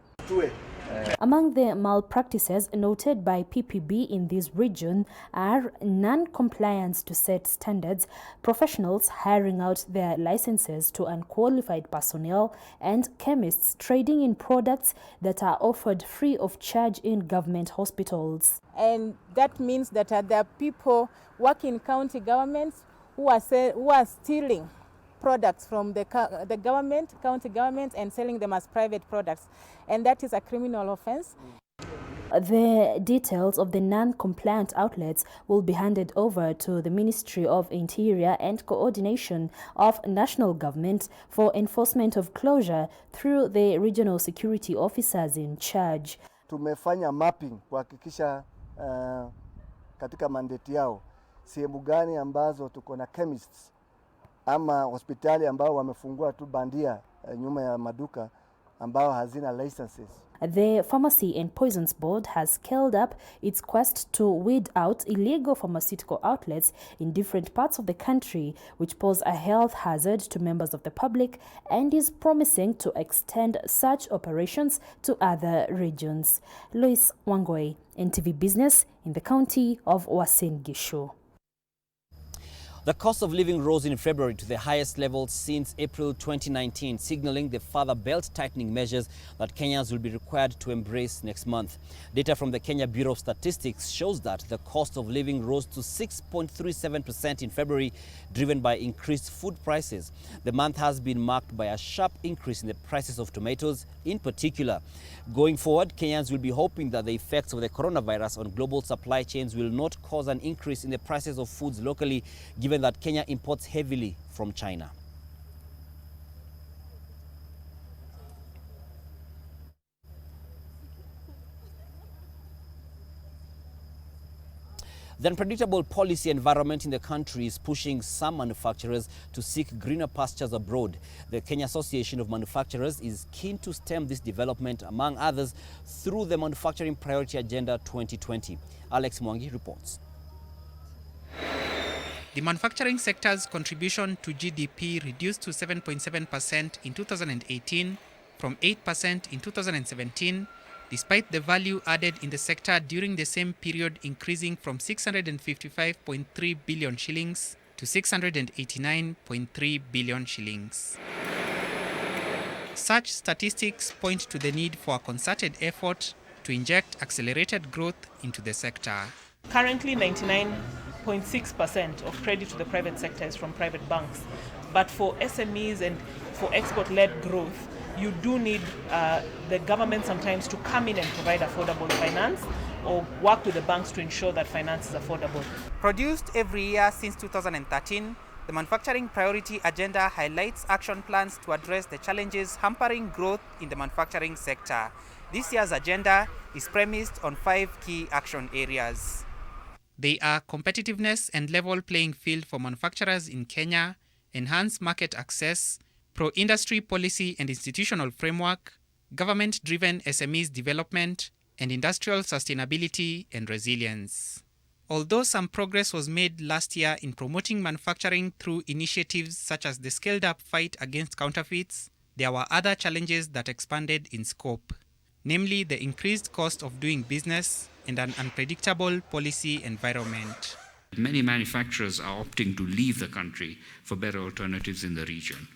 Among the malpractices noted by PPB in this region are non-compliance to set standards, professionals hiring out their licenses to unqualified personnel, and chemists trading in products that are offered free of charge in government hospitals. And that means that there are people working in county governments who are stealing products from the government, county governments, and selling them as private products. And that is a criminal offense. The details of the non-compliant outlets will be handed over to the Ministry of Interior and Coordination of National Government for enforcement of closure through the regional security officers in charge. Tumefanya mapping kuhakikisha katika mandate yao sehemu gani ambazo tuko na chemists ama hospitali ambao wamefungua tu bandia nyuma ya maduka ambao hazina licenses. The Pharmacy and Poisons Board has scaled up its quest to weed out illegal pharmaceutical outlets in different parts of the country, which pose a health hazard to members of the public, and is promising to extend such operations to other regions. Lois Wangoi, NTV Business in the county of Uasin Gishu. The cost of living rose in February to the highest level since April 2019, signaling the further belt-tightening measures that Kenyans will be required to embrace next month. Data from the Kenya Bureau of Statistics shows that the cost of living rose to 6.37% in February, driven by increased food prices. The month has been marked by a sharp increase in the prices of tomatoes in particular. Going forward, Kenyans will be hoping that the effects of the coronavirus on global supply chains will not cause an increase in the prices of foods locally, given that Kenya imports heavily from China. The unpredictable policy environment in the country is pushing some manufacturers to seek greener pastures abroad. The Kenya Association of Manufacturers is keen to stem this development, among others, through the Manufacturing Priority Agenda 2020. Alex Mwangi reports. The manufacturing sector's contribution to GDP reduced to 7.7% in 2018 from 8% in 2017, despite the value added in the sector during the same period increasing from 655.3 billion shillings to 689.3 billion shillings. Such statistics point to the need for a concerted effort to inject accelerated growth into the sector. Currently, 99.6% of credit to the private sector is from private banks. But for SMEs and for export-led growth, you do need the government sometimes to come in and provide affordable finance or work with the banks to ensure that finance is affordable. Produced every year since 2013, the Manufacturing Priority Agenda highlights action plans to address the challenges hampering growth in the manufacturing sector. This year's agenda is premised on 5 key action areas. They are competitiveness and level playing field for manufacturers in Kenya, enhanced market access, pro-industry policy and institutional framework, government-driven SMEs development, and industrial sustainability and resilience. Although some progress was made last year in promoting manufacturing through initiatives such as the scaled-up fight against counterfeits, there were other challenges that expanded in scope, namely the increased cost of doing business and an unpredictable policy environment. Many manufacturers are opting to leave the country for better alternatives in the region.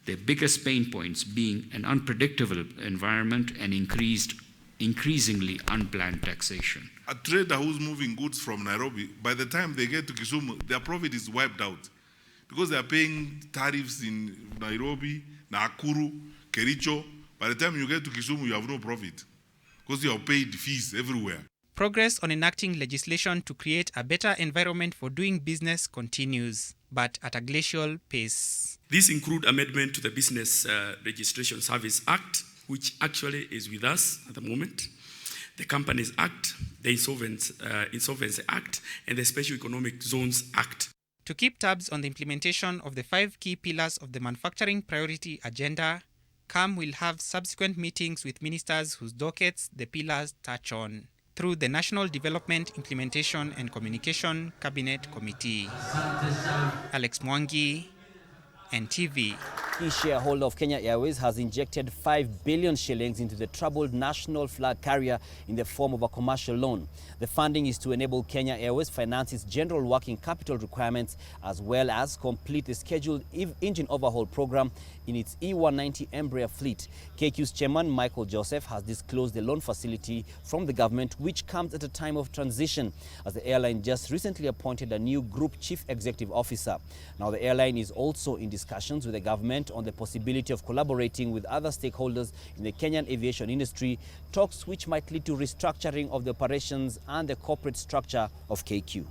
The biggest pain points being an unpredictable environment and increasingly unplanned taxation. A trader who's moving goods from Nairobi, by the time they get to Kisumu, their profit is wiped out because they are paying tariffs in Nairobi, Nakuru, Kericho. By the time you get to Kisumu, you have no profit because you have paid fees everywhere. Progress on enacting legislation to create a better environment for doing business continues, but at a glacial pace. These include amendment to the Business Registration Service Act, which actually is with us at the moment, the Companies Act, the Insolvency Act, and the Special Economic Zones Act. To keep tabs on the implementation of the 5 key pillars of the Manufacturing Priority Agenda, CAM will have subsequent meetings with ministers whose dockets the pillars touch on, through the National Development Implementation and Communication Cabinet Committee. Alex Mwangi, NTV. Key shareholder of Kenya Airways has injected 5 billion shillings into the troubled national flag carrier in the form of a commercial loan. The funding is to enable Kenya Airways finance its general working capital requirements as well as complete the scheduled engine overhaul program in its E190 Embraer fleet. KQ's chairman Michael Joseph has disclosed the loan facility from the government, which comes at a time of transition as the airline just recently appointed a new group chief executive officer. Now the airline is also in discussions with the government on the possibility of collaborating with other stakeholders in the Kenyan aviation industry, talks which might lead to restructuring of the operations and the corporate structure of KQ.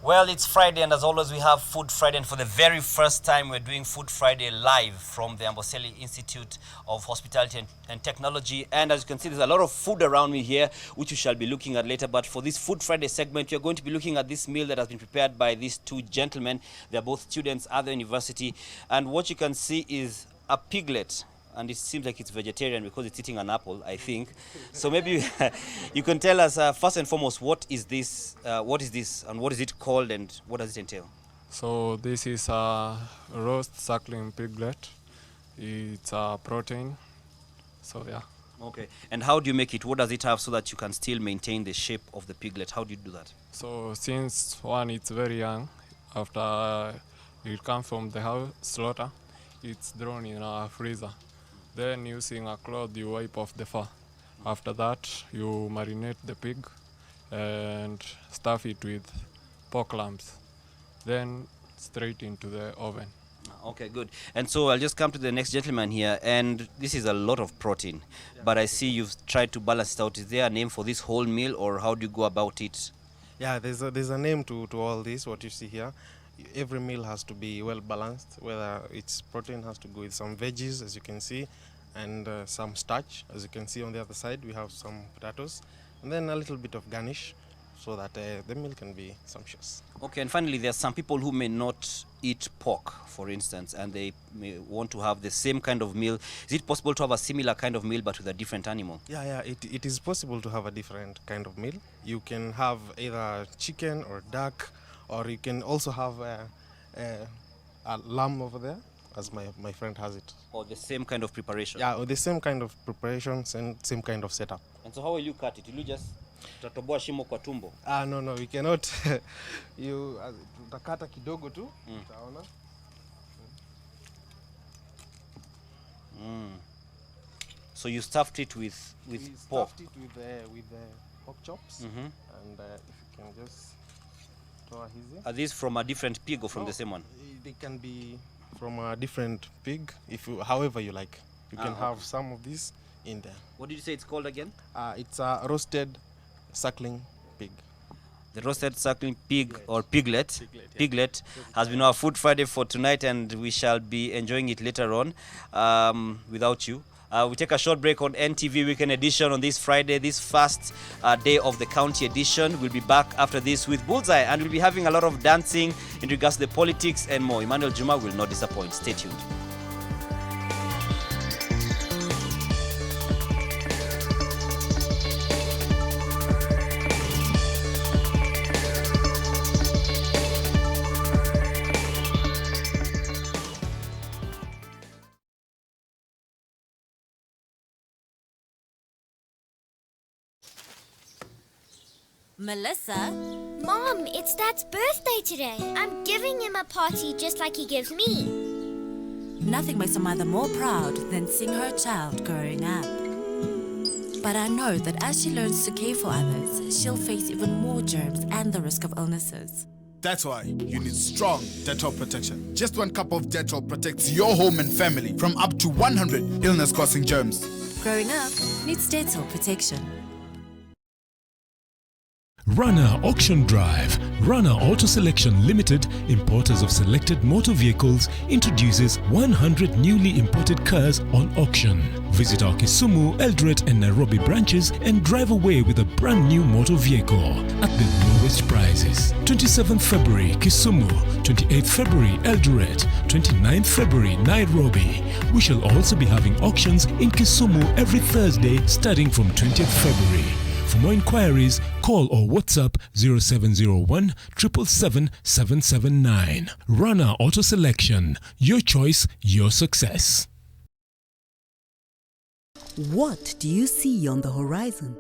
Well, it's Friday, and as always, we have Food Friday. And for the very first time, we're doing Food Friday live from the Amboseli Institute of Hospitality and Technology. And as you can see, there's a lot of food around me here, which we shall be looking at later. But for this Food Friday segment, we're going to be looking at this meal that has been prepared by these two gentlemen. They're both students at the university. And what you can see is a piglet. And it seems like it's vegetarian because it's eating an apple, I think. So maybe you can tell us, first and foremost, what is this, and what is it called, and what does it entail? So this is a roast suckling piglet. It's a protein, so yeah. Okay, and how do you make it? What does it have so that you can still maintain the shape of the piglet? How do you do that? So since it's very young, after it comes from the house slaughter, it's thrown in a freezer. Then using a cloth, you wipe off the fur. After that, you marinate the pig and stuff it with pork lumps. Then straight into the oven. Okay, good. And so I'll just come to the next gentleman here, and this is a lot of protein, but I see you've tried to balance it out. Is there a name for this whole meal, or how do you go about it? Yeah, there's a name to all this, what you see here. Every meal has to be well balanced, whether it's protein has to go with some veggies, as you can see, and some starch. As you can see on the other side, we have some potatoes, and then a little bit of garnish so that the meal can be sumptuous. Okay, and finally, there are some people who may not eat pork, for instance, and they may want to have the same kind of meal. Is it possible to have a similar kind of meal but with a different animal? Yeah, it is possible to have a different kind of meal. You can have either chicken or duck, or you can also have a lamb over there, as my friend has it. Or the same kind of preparation? Yeah, or the same kind of preparations and same kind of setup. And so how will you cut it? Will you just utatoboa shimo kwa tumbo? No, we cannot. You utakata kidogo tu, utaona. So you stuffed it with pork? Stuffed it with pork chops, and if you can just toa hizi. Are these from a different pig or from the same one? They can be from a different pig, however you like. You can have some of these in there. What did you say it's called again? It's a roasted suckling pig. The roasted suckling pig or piglet. Piglet has been our Food Friday for tonight, and we shall be enjoying it later on without you. We take a short break on NTV Weekend Edition on this Friday, this first day of the county edition. We'll be back after this with Bullseye, and we'll be having a lot of dancing in regards to the politics and more. Emmanuel Juma will not disappoint. Stay tuned. Melissa? Mom, it's Dad's birthday today. I'm giving him a party just like he gives me. Nothing makes a mother more proud than seeing her child growing up. But I know that as she learns to care for others, she'll face even more germs and the risk of illnesses. That's why you need strong Dettol protection. Just 1 cup of Dettol protects your home and family from up to 100 illness-causing germs. Growing up needs Dettol protection. Runner Auction Drive. Runner Auto Selection Limited, importers of selected motor vehicles, introduces 100 newly imported cars on auction. Visit our Kisumu, Eldoret and Nairobi branches and drive away with a brand new motor vehicle at the lowest prices. 27th February, Kisumu. 28th February, Eldoret. 29th February, Nairobi. We shall also be having auctions in Kisumu every Thursday starting from 20th February. For more inquiries, call or WhatsApp 0701 777 779. Runner Auto Selection. Your choice, your success. What do you see on the horizon?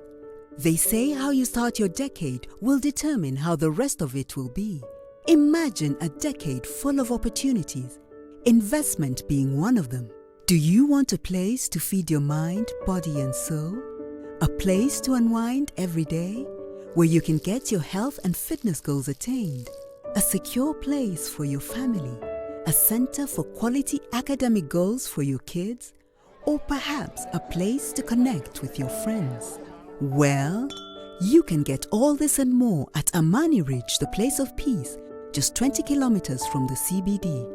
They say how you start your decade will determine how the rest of it will be. Imagine a decade full of opportunities, investment being one of them. Do you want a place to feed your mind, body and soul? A place to unwind every day, where you can get your health and fitness goals attained. A secure place for your family. A center for quality academic goals for your kids. Or perhaps a place to connect with your friends. Well, you can get all this and more at Amani Ridge, the place of peace, just 20 kilometers from the CBD.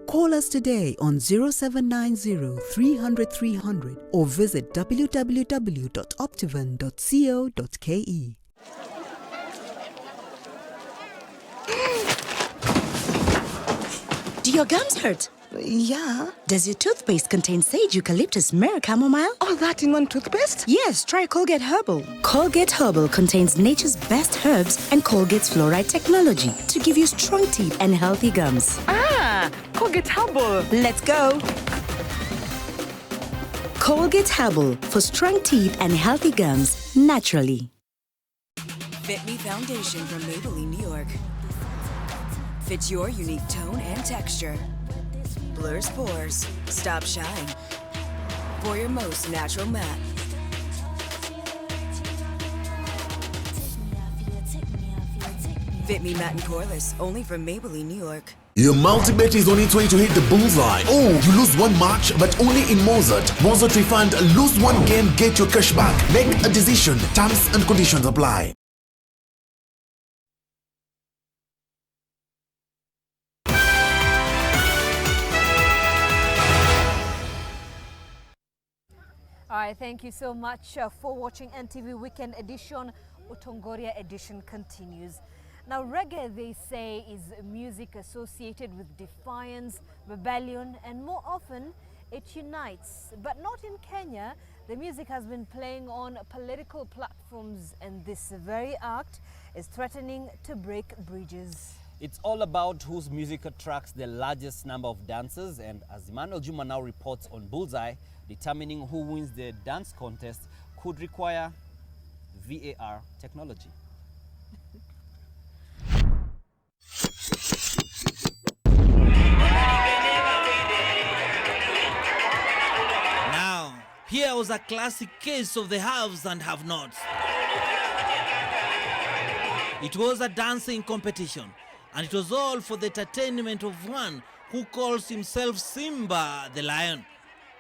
Call us today on 0790 300 300 or visit www.optivan.co.ke. Do your gums hurt? Yeah. Does your toothpaste contain sage, eucalyptus, Meru, chamomile? All that in one toothpaste? Yes, try Colgate Herbal. Colgate Herbal contains nature's best herbs and Colgate's fluoride technology to give you strong teeth and healthy gums. Ah, Colgate Herbal. Let's go. Colgate Herbal for strong teeth and healthy gums naturally. Fit Me Foundation from Maybelline, New York. Fits your unique tone and texture. Blurs pores, stops shine. For your most natural matte. Fit Me Matte and Poreless, only from Maybelline, New York. Your multi-bet is on its way to hit the bullseye. Oh, you lose one match, but only in Mozart. Mozart Refund, lose one game, get your cash back. Make a decision. Terms and conditions apply. All right, thank you so much for watching NTV Weekend Edition Utongoria edition continues. Now, reggae, they say, is music associated with defiance, rebellion, and more often, it unites. But not in Kenya. The music has been playing on political platforms, and this very act is threatening to break bridges. It's all about whose music attracts the largest number of dancers, and as Emmanuel Juma now reports on Bullseye, determining who wins the dance contest could require VAR technology. Now, here was a classic case of the haves and have-nots. It was a dancing competition, and it was all for the entertainment of one who calls himself Simba the Lion.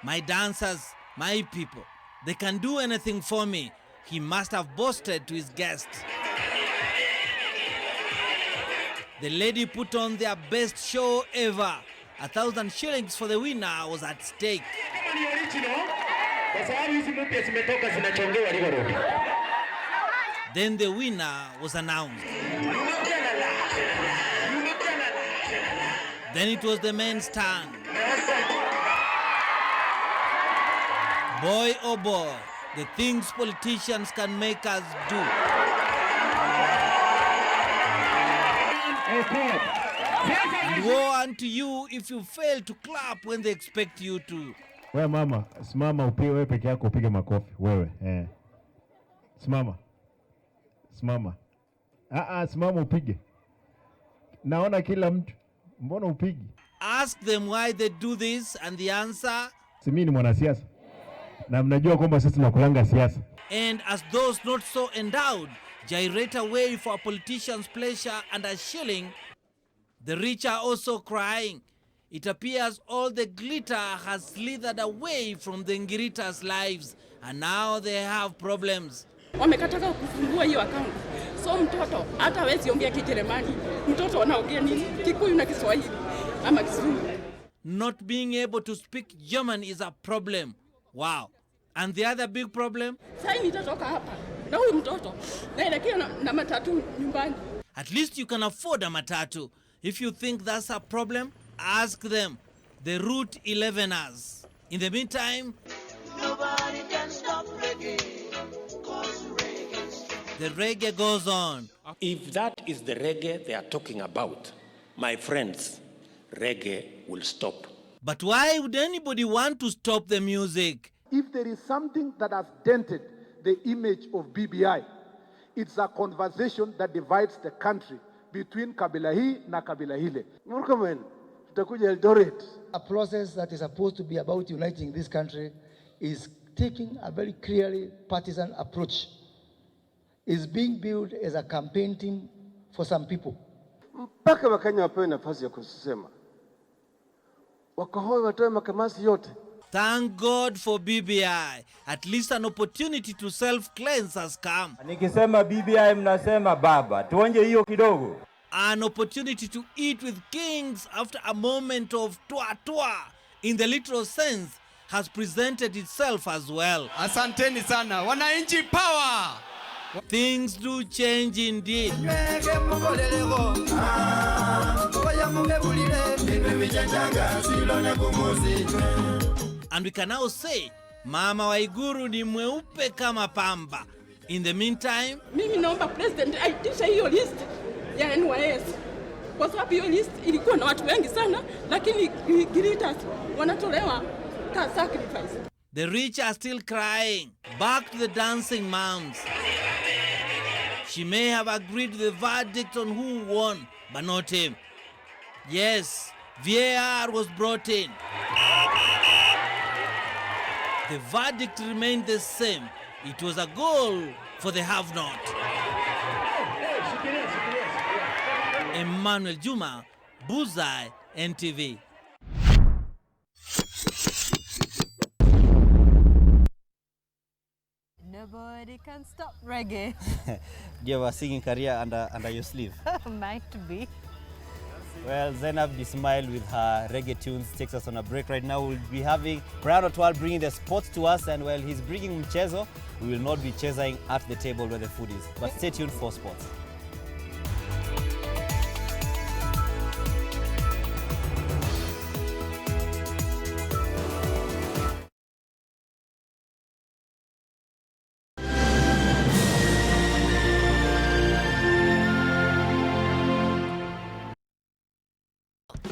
My dancers, my people, they can do anything for me, he must have boasted to his guests. The lady put on their best show ever. 1,000 shillings for the winner was at stake. Then the winner was announced. Then it was the men's turn. Boy oh boy, the things politicians can make us do. And woe unto you if you fail to clap when they expect you to. Wewe mama, simama upige wewe peke yako upige makofi wewe. Simama. Simama. Simama upige. Naona kila mtu. Mbona upigi? Ask them why they do this and the answer. Mimi ni mwanasiasa. Na mnajua kwamba sisi tunakulanga siasa. And as those not so endowed gyrate away for a politician's pleasure and a shilling, the rich are also crying. It appears all the glitter has slithered away from the Ngiritas' lives, and now they have problems. Wamekataka kufungua hiyo account. So mtoto hata hawezi ongea Kijerumani. Mtoto anaongea nini? Kikuyu na Kiswahili ama Kizungu. Not being able to speak German is a problem. Wow. And the other big problem? Sasa nitatoka hapa na huyu mtoto naelekea na matatu nyumbani. At least you can afford a matatu. If you think that's a problem, ask them, the Route 11ers. In the meantime, nobody can stop reggae, 'cause the reggae goes on. If that is the reggae they are talking about, my friends, reggae will stop. But why would anybody want to stop the music? If there is something that has dented the image of BBI, it's a conversation that divides the country between kabila hii na kabila hile. Tutakuja Eldoret. A process that is supposed to be about uniting this country is taking a very clearly partisan approach. Is being built as a campaign team for some people. Mpaka Wakenya wapewe nafasi ya kusema. Wakahoe watoe makamasi yote. Thank God for BBI. At least an opportunity to self-cleanse has come. Nikisema BBI mnasema baba. Tuonje hiyo kidogo. An opportunity to eat with kings after a moment of twa-twa, in the literal sense, has presented itself as well. Asanteni sana. Wananchi power! Things do change indeed. And we can now say, Mama Waiguru ni mweupe kama pamba. In the meantime, mimi naomba president aitisha hiyo list ya NYS. Kwa sababu hiyo list ilikuwa na watu wengi sana, lakini Giritas wanatolewa ka sacrifice. The rich are still crying. Back to the dancing moms. She may have agreed to the verdict on who won, but not him. Yes, VAR was brought in. The verdict remained the same. It was a goal for the have-not. Emmanuel Juma, Bullseye, NTV. Nobody can stop reggae. Do you have a singing career under your sleeve? Might be. Well, Zainab Ismail with her reggae tunes takes us on a break right now. We'll be having Brian Otwal bringing the sports to us, and while he's bringing mchezo, we will not be chasing at the table where the food is. But stay tuned for sports.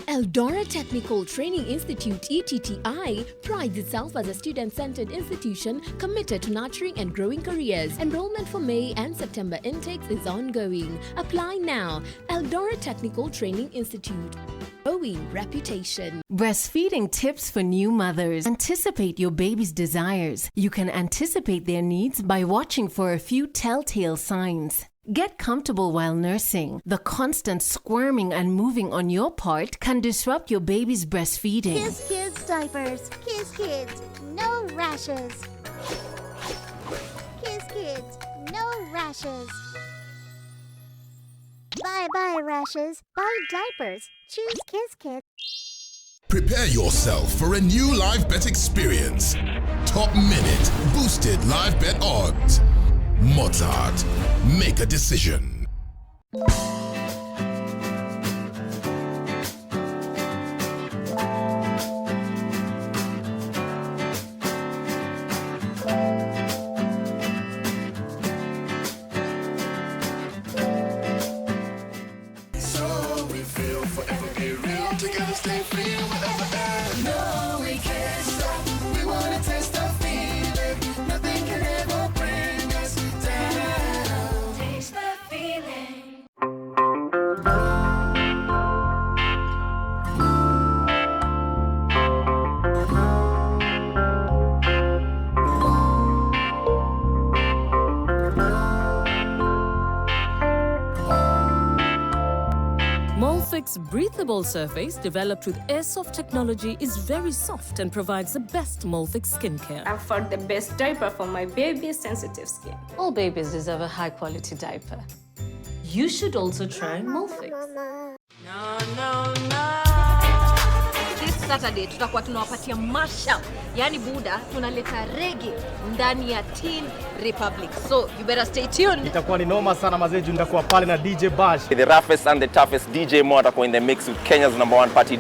Eldora Technical Training Institute (ETTI) prides itself as a student-centered institution committed to nurturing and growing careers. Enrollment for May and September intakes is ongoing. Apply now. Eldora Technical Training Institute. Growing reputation. Breastfeeding tips for new mothers. Anticipate your baby's desires. You can anticipate their needs by watching for a few telltale signs. Get comfortable while nursing. The constant squirming and moving on your part can disrupt your baby's breastfeeding. Kiss Kids diapers. Kiss Kids, no rashes. Kiss Kids, no rashes. Bye-bye rashes. Buy diapers. Choose Kiss Kids. Prepare yourself for a new live bet experience. Top minute, boosted live bet odds. Mozart, make a decision. So we feel forever be real. Together stay free whatever ends. No, we can't stop. We wanna taste the feeling. Nothing can ever bring us down. Taste the feeling. Molfix breathable surface developed with Airsoft technology is very soft and provides the best Molfix skincare. I've found the best diaper for my baby's sensitive skin. All babies deserve a high-quality diaper. You should also try Molfix. This Saturday tutakuwa tunawapatia mashup. Yani Buda tunaleta reggae ndani ya Teen Republic. So you better stay tuned. Itakuwa ni noma sana mazeju, nitakuwa pale na DJ Bash. The roughest and the toughest DJ Mo atakuwa in the mix with Kenya's #1 party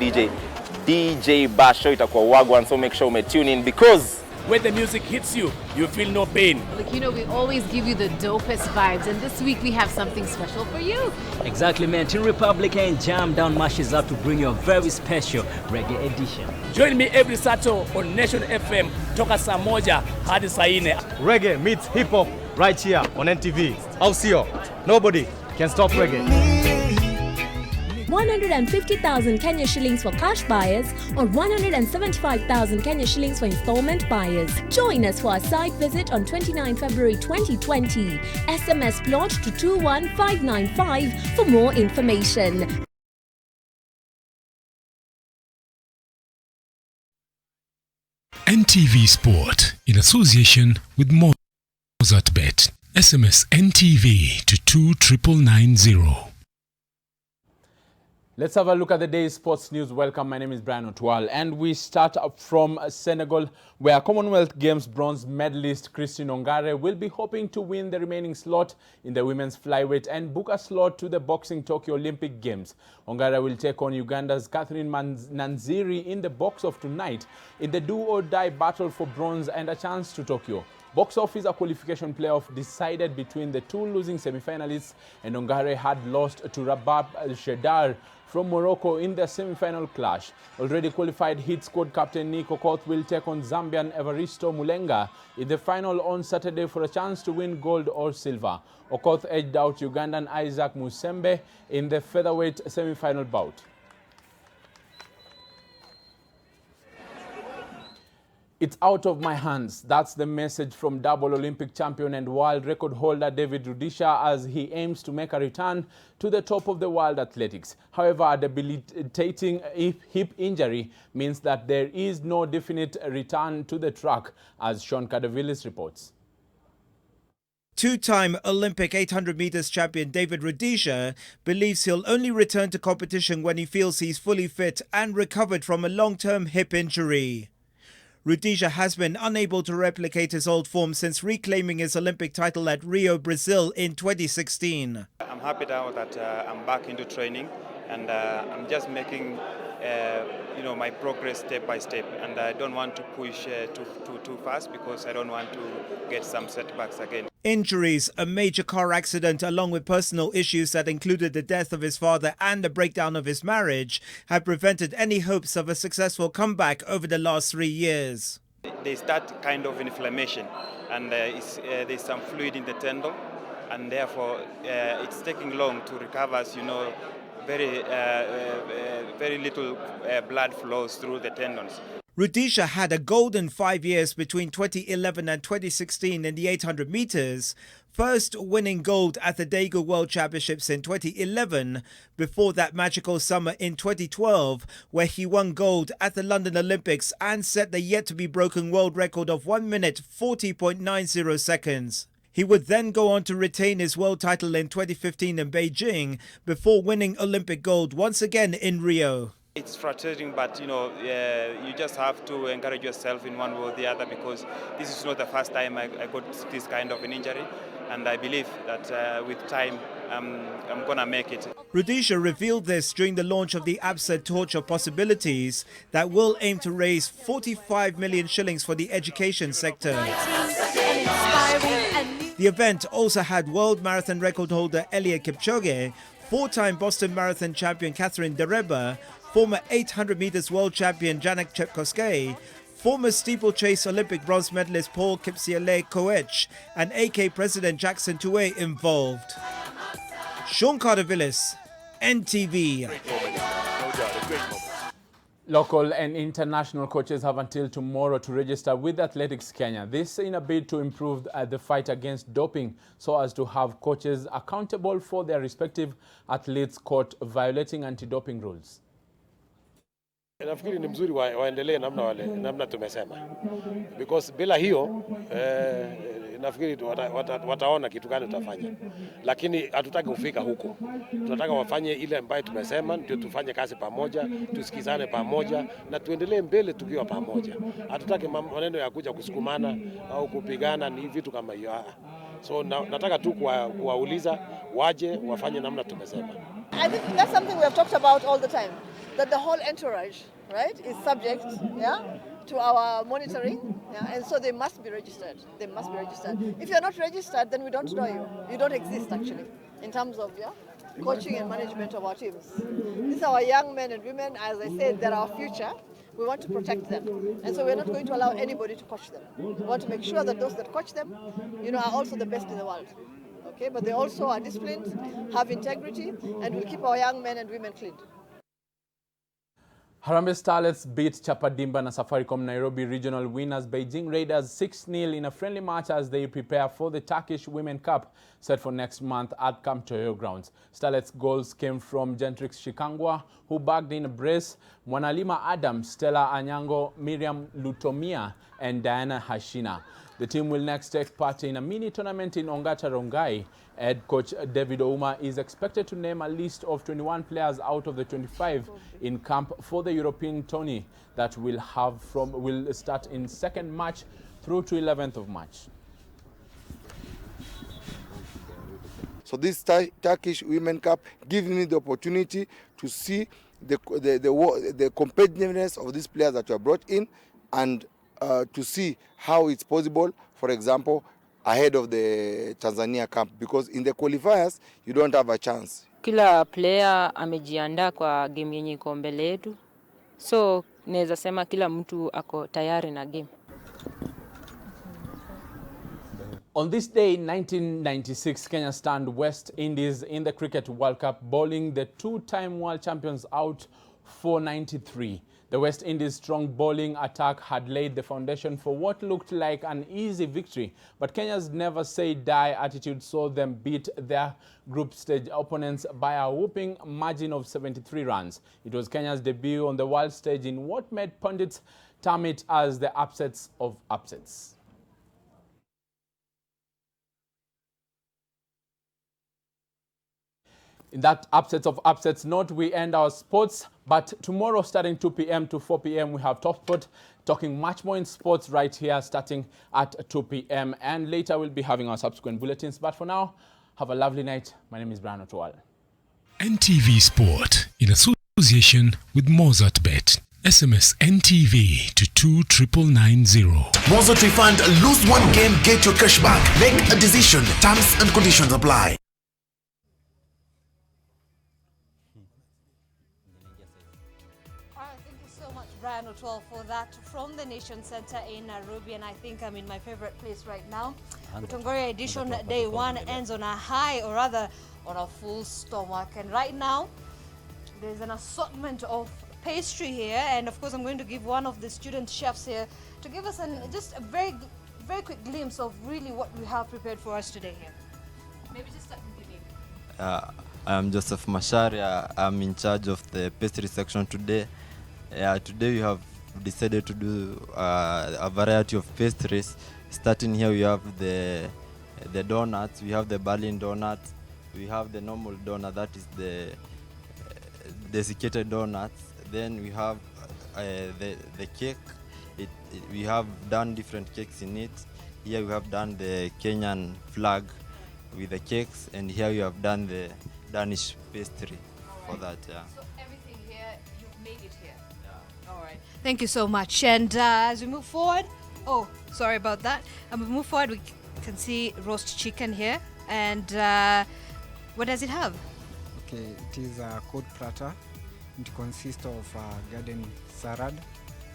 DJ Bash. Show itakuwa wagwan, so make sure you tune in because when the music hits you, you feel no pain. Like, you know, we always give you the dopest vibes, and this week we have something special for you. Exactly, man. Teen Republic and Jam Down mashes up to bring you a very special reggae edition. Join me every Saturday on Nation FM, toka saa moja hadi saa 4. Reggae meets hip hop right here on NTV. Au sio? Nobody can stop reggae. 150,000 Kenya shillings for cash buyers or 175,000 Kenya shillings for installment buyers. Join us for our site visit on 29 February 2020. SMS plot to 21595 for more information. NTV Sport in association with Mozart Bet. SMS NTV to 29990. Let's have a look at the day's sports news. Welcome, my name is Brian Otwal, and we start up from Senegal, where Commonwealth Games bronze medalist Christine Ongare will be hoping to win the remaining slot in the women's flyweight and book a slot to the boxing Tokyo Olympic Games. Ongare will take on Uganda's Catherine Nanziri in the box-off tonight in the do-or-die battle for bronze and a chance to Tokyo. Box office, a qualification playoff decided between the two losing semi-finalists, and Ongare had lost to Rabab Shedar from Morocco in their semi-final clash. Already qualified hit squad captain Nico Koth will take on Zambian Evaristo Mulenga in the final on Saturday for a chance to win gold or silver. Okoth edged out Ugandan Isaac Musembe in the featherweight semi-final bout. It's out of my hands. That's the message from double Olympic champion and world record holder David Rudisha as he aims to make a return to the top of the world athletics. However, a debilitating hip injury means that there is no definite return to the track, as Sean Kadavilis reports. Two-time Olympic 800 meters champion David Rudisha believes he'll only return to competition when he feels he's fully fit and recovered from a long-term hip injury. Rudisha has been unable to replicate his old form since reclaiming his Olympic title at Rio, Brazil in 2016. I'm happy now that I'm back into training, and I'm just making my progress step by step, and I don't want to push too fast because I don't want to get some setbacks again. Injuries, a major car accident along with personal issues that included the death of his father and the breakdown of his marriage have prevented any hopes of a successful comeback over the last 3 years. There's that kind of inflammation, and there's some fluid in the tendon, and therefore it's taking long to recover, as you know. Very little blood flows through the tendons. Rudisha had a golden 5 years between 2011 and 2016 in the 800 meters, first winning gold at the Daegu World Championships in 2011, before that magical summer in 2012, where he won gold at the London Olympics and set the yet-to-be-broken world record of 1 minute 40.90 seconds. He would then go on to retain his world title in 2015 in Beijing before winning Olympic gold once again in Rio. It's frustrating, but you just have to encourage yourself in one way or the other, because this is not the first time I got this kind of an injury, and I believe that with time I'm gonna make it. Rudisha revealed this during the launch of the ABSA Torch of Possibilities that will aim to raise 45 million shillings for the education sector. The event also had world marathon record holder Eliud Kipchoge, four-time Boston Marathon champion Catherine Dereba, former 800 meters world champion Janek Chepkoskei, former steeplechase Olympic bronze medalist Paul Kipsiele Koech, and AK President Jackson Tuwei involved. Sean Carter-Villis, NTV. Local and international coaches have until tomorrow to register with Athletics Kenya. This in a bid to improve the fight against doping so as to have coaches accountable for their respective athletes caught violating anti-doping rules. Nafikiri ni mzuri waendelee namna tumesema, because bila hiyo nafikiri wataona kitu gani tutafanya, lakini hatutaki kufika huko. Tunataka wafanye ile ambayo tumesema, ndio tufanye kazi pamoja, tusikizane pamoja na tuendelee mbele tukiwa pamoja. Hatutaki maneno ya kuja kusukumana au kupigana, ni vitu kama hiyo. So nataka tu kuwauliza waje wafanye namna tumesema. I think that's something we have talked about all the time, that the whole entourage, right, is subject, to our monitoring, and so they must be registered. They must be registered. If you're not registered, then we don't know you. You don't exist, actually, in terms of coaching and management of our teams. These are our young men and women. As I said, they're our future. We want to protect them, and so we're not going to allow anybody to coach them. We want to make sure that those that coach them, are also the best in the world. Okay, but they also are disciplined, have integrity, and will keep our young men and women clean. Harambee Starlets beat Chapadimba and Safaricom Nairobi regional winners Beijing Raiders 6-0 in a friendly match as they prepare for the Turkish Women Cup set for next month at Camp Toyo grounds. Starlets goals came from Gentrix Shikangwa, who bagged in a brace, Mwanalima Adam, Stella Anyango, Miriam Lutomia, and Diana Hashina. The team will next take part in a mini tournament in Ongata Rongai. Head coach David Ouma is expected to name a list of 21 players out of the 25 in camp for the European tourney that will start in 2nd March through to 11th of March. So this Turkish Women Cup gives me the opportunity to see the competitiveness of these players that were brought in, and to see how it's possible, for example, ahead of the Tanzania camp, because in the qualifiers you don't have a chance. Kila player amejiandaa kwa game yenye iko mbele yetu, so naweza sema kila mtu ako tayari na game. On this day, 1996, Kenya stunned West Indies in the Cricket World Cup, bowling the two-time world champions out 493. The West Indies' strong bowling attack had laid the foundation for what looked like an easy victory, but Kenya's never-say-die attitude saw them beat their group stage opponents by a whopping margin of 73 runs. It was Kenya's debut on the world stage in what made pundits term it as the upsets of upsets. In that upsets of upsets note, we end our sports. But tomorrow, starting 2 p.m. to 4 p.m., we have Top Sport, talking much more in sports right here, starting at 2 p.m. And later, we'll be having our subsequent bulletins. But for now, have a lovely night. My name is Brian Otwal. NTV Sport, in association with MozartBet. SMS NTV to 29990. Mozart Refund, lose one game, get your cash back. Make a decision. Terms and conditions apply. Thank you so much, Brian Otwal, for that from the Nation Center in Nairobi. And I think I'm in my favorite place right now. Utongoria edition day 1 ends on a high, or rather on a full stomach. And right now, there's an assortment of pastry here, and of course I'm going to give one of the student chefs here to give us just a very quick glimpse of really what we have prepared for us today here. Maybe just start with your name. I'm Joseph Masharia. I'm in charge of the pastry section today. Today we have decided to do a variety of pastries. Starting here, we have the donuts, we have the Berlin donut, we have the normal donut, that is the desiccated donuts. Then we have the cake. We have done different cakes in it. Here we have done the Kenyan flag with the cakes, and here we have done the Danish pastry for that. Yeah. So everything here, you've made it here. Yeah. All right. Thank you so much. And as we move forward, oh, sorry about that. As we move forward, we can see roast chicken here. And what does it have? Okay, it is a cold platter. It consists of garden salad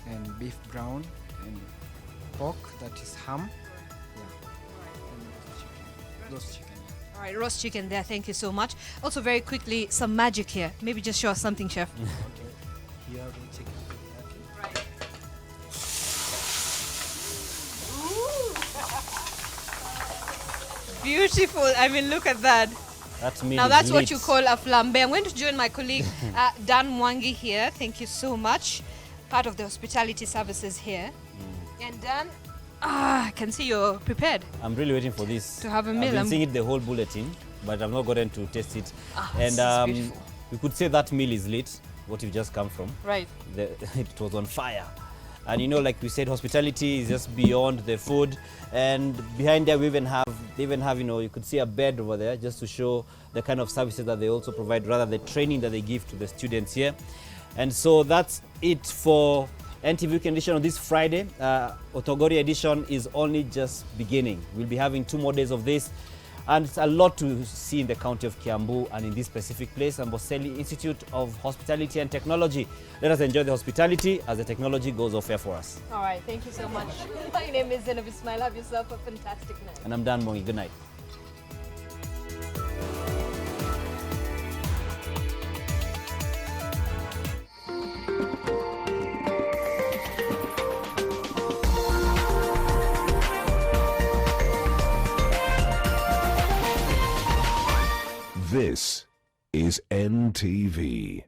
and beef brown and pork, that is ham. Yeah. And roast chicken. All right, roast chicken there. Thank you so much. Also, very quickly, some magic here. Maybe just show us something, chef. Okay. Here, roast chicken. Right. Beautiful. I mean, look at that. Now that's what you call a flambe. I'm going to join my colleague Dan Mwangi here. Thank you so much. Part of the hospitality services here. And Dan, I can see you're prepared. I'm really waiting for this. To have a meal. I've been seeing it the whole bulletin, but I've not gotten to taste it. And we could say that meal is lit, what you've just come from. Right. It was on fire. And you know, like we said, hospitality is just beyond the food. And behind there, they even have, you know, you could see a bed over there just to show the kind of services that they also provide, rather the training that they give to the students here. And so that's it for NTV Weekend Edition on this Friday. Otogori Edition is only just beginning. We'll be having 2 more days of this. And it's a lot to see in the county of Kiambu and in this specific place, Amboseli Institute of Hospitality and Technology. Let us enjoy the hospitality as the technology goes off air for us. All right, thank you so much. My name is Zainab Ismail. Have yourself a fantastic night. And I'm Dan Mongi. Good night. This is NTV.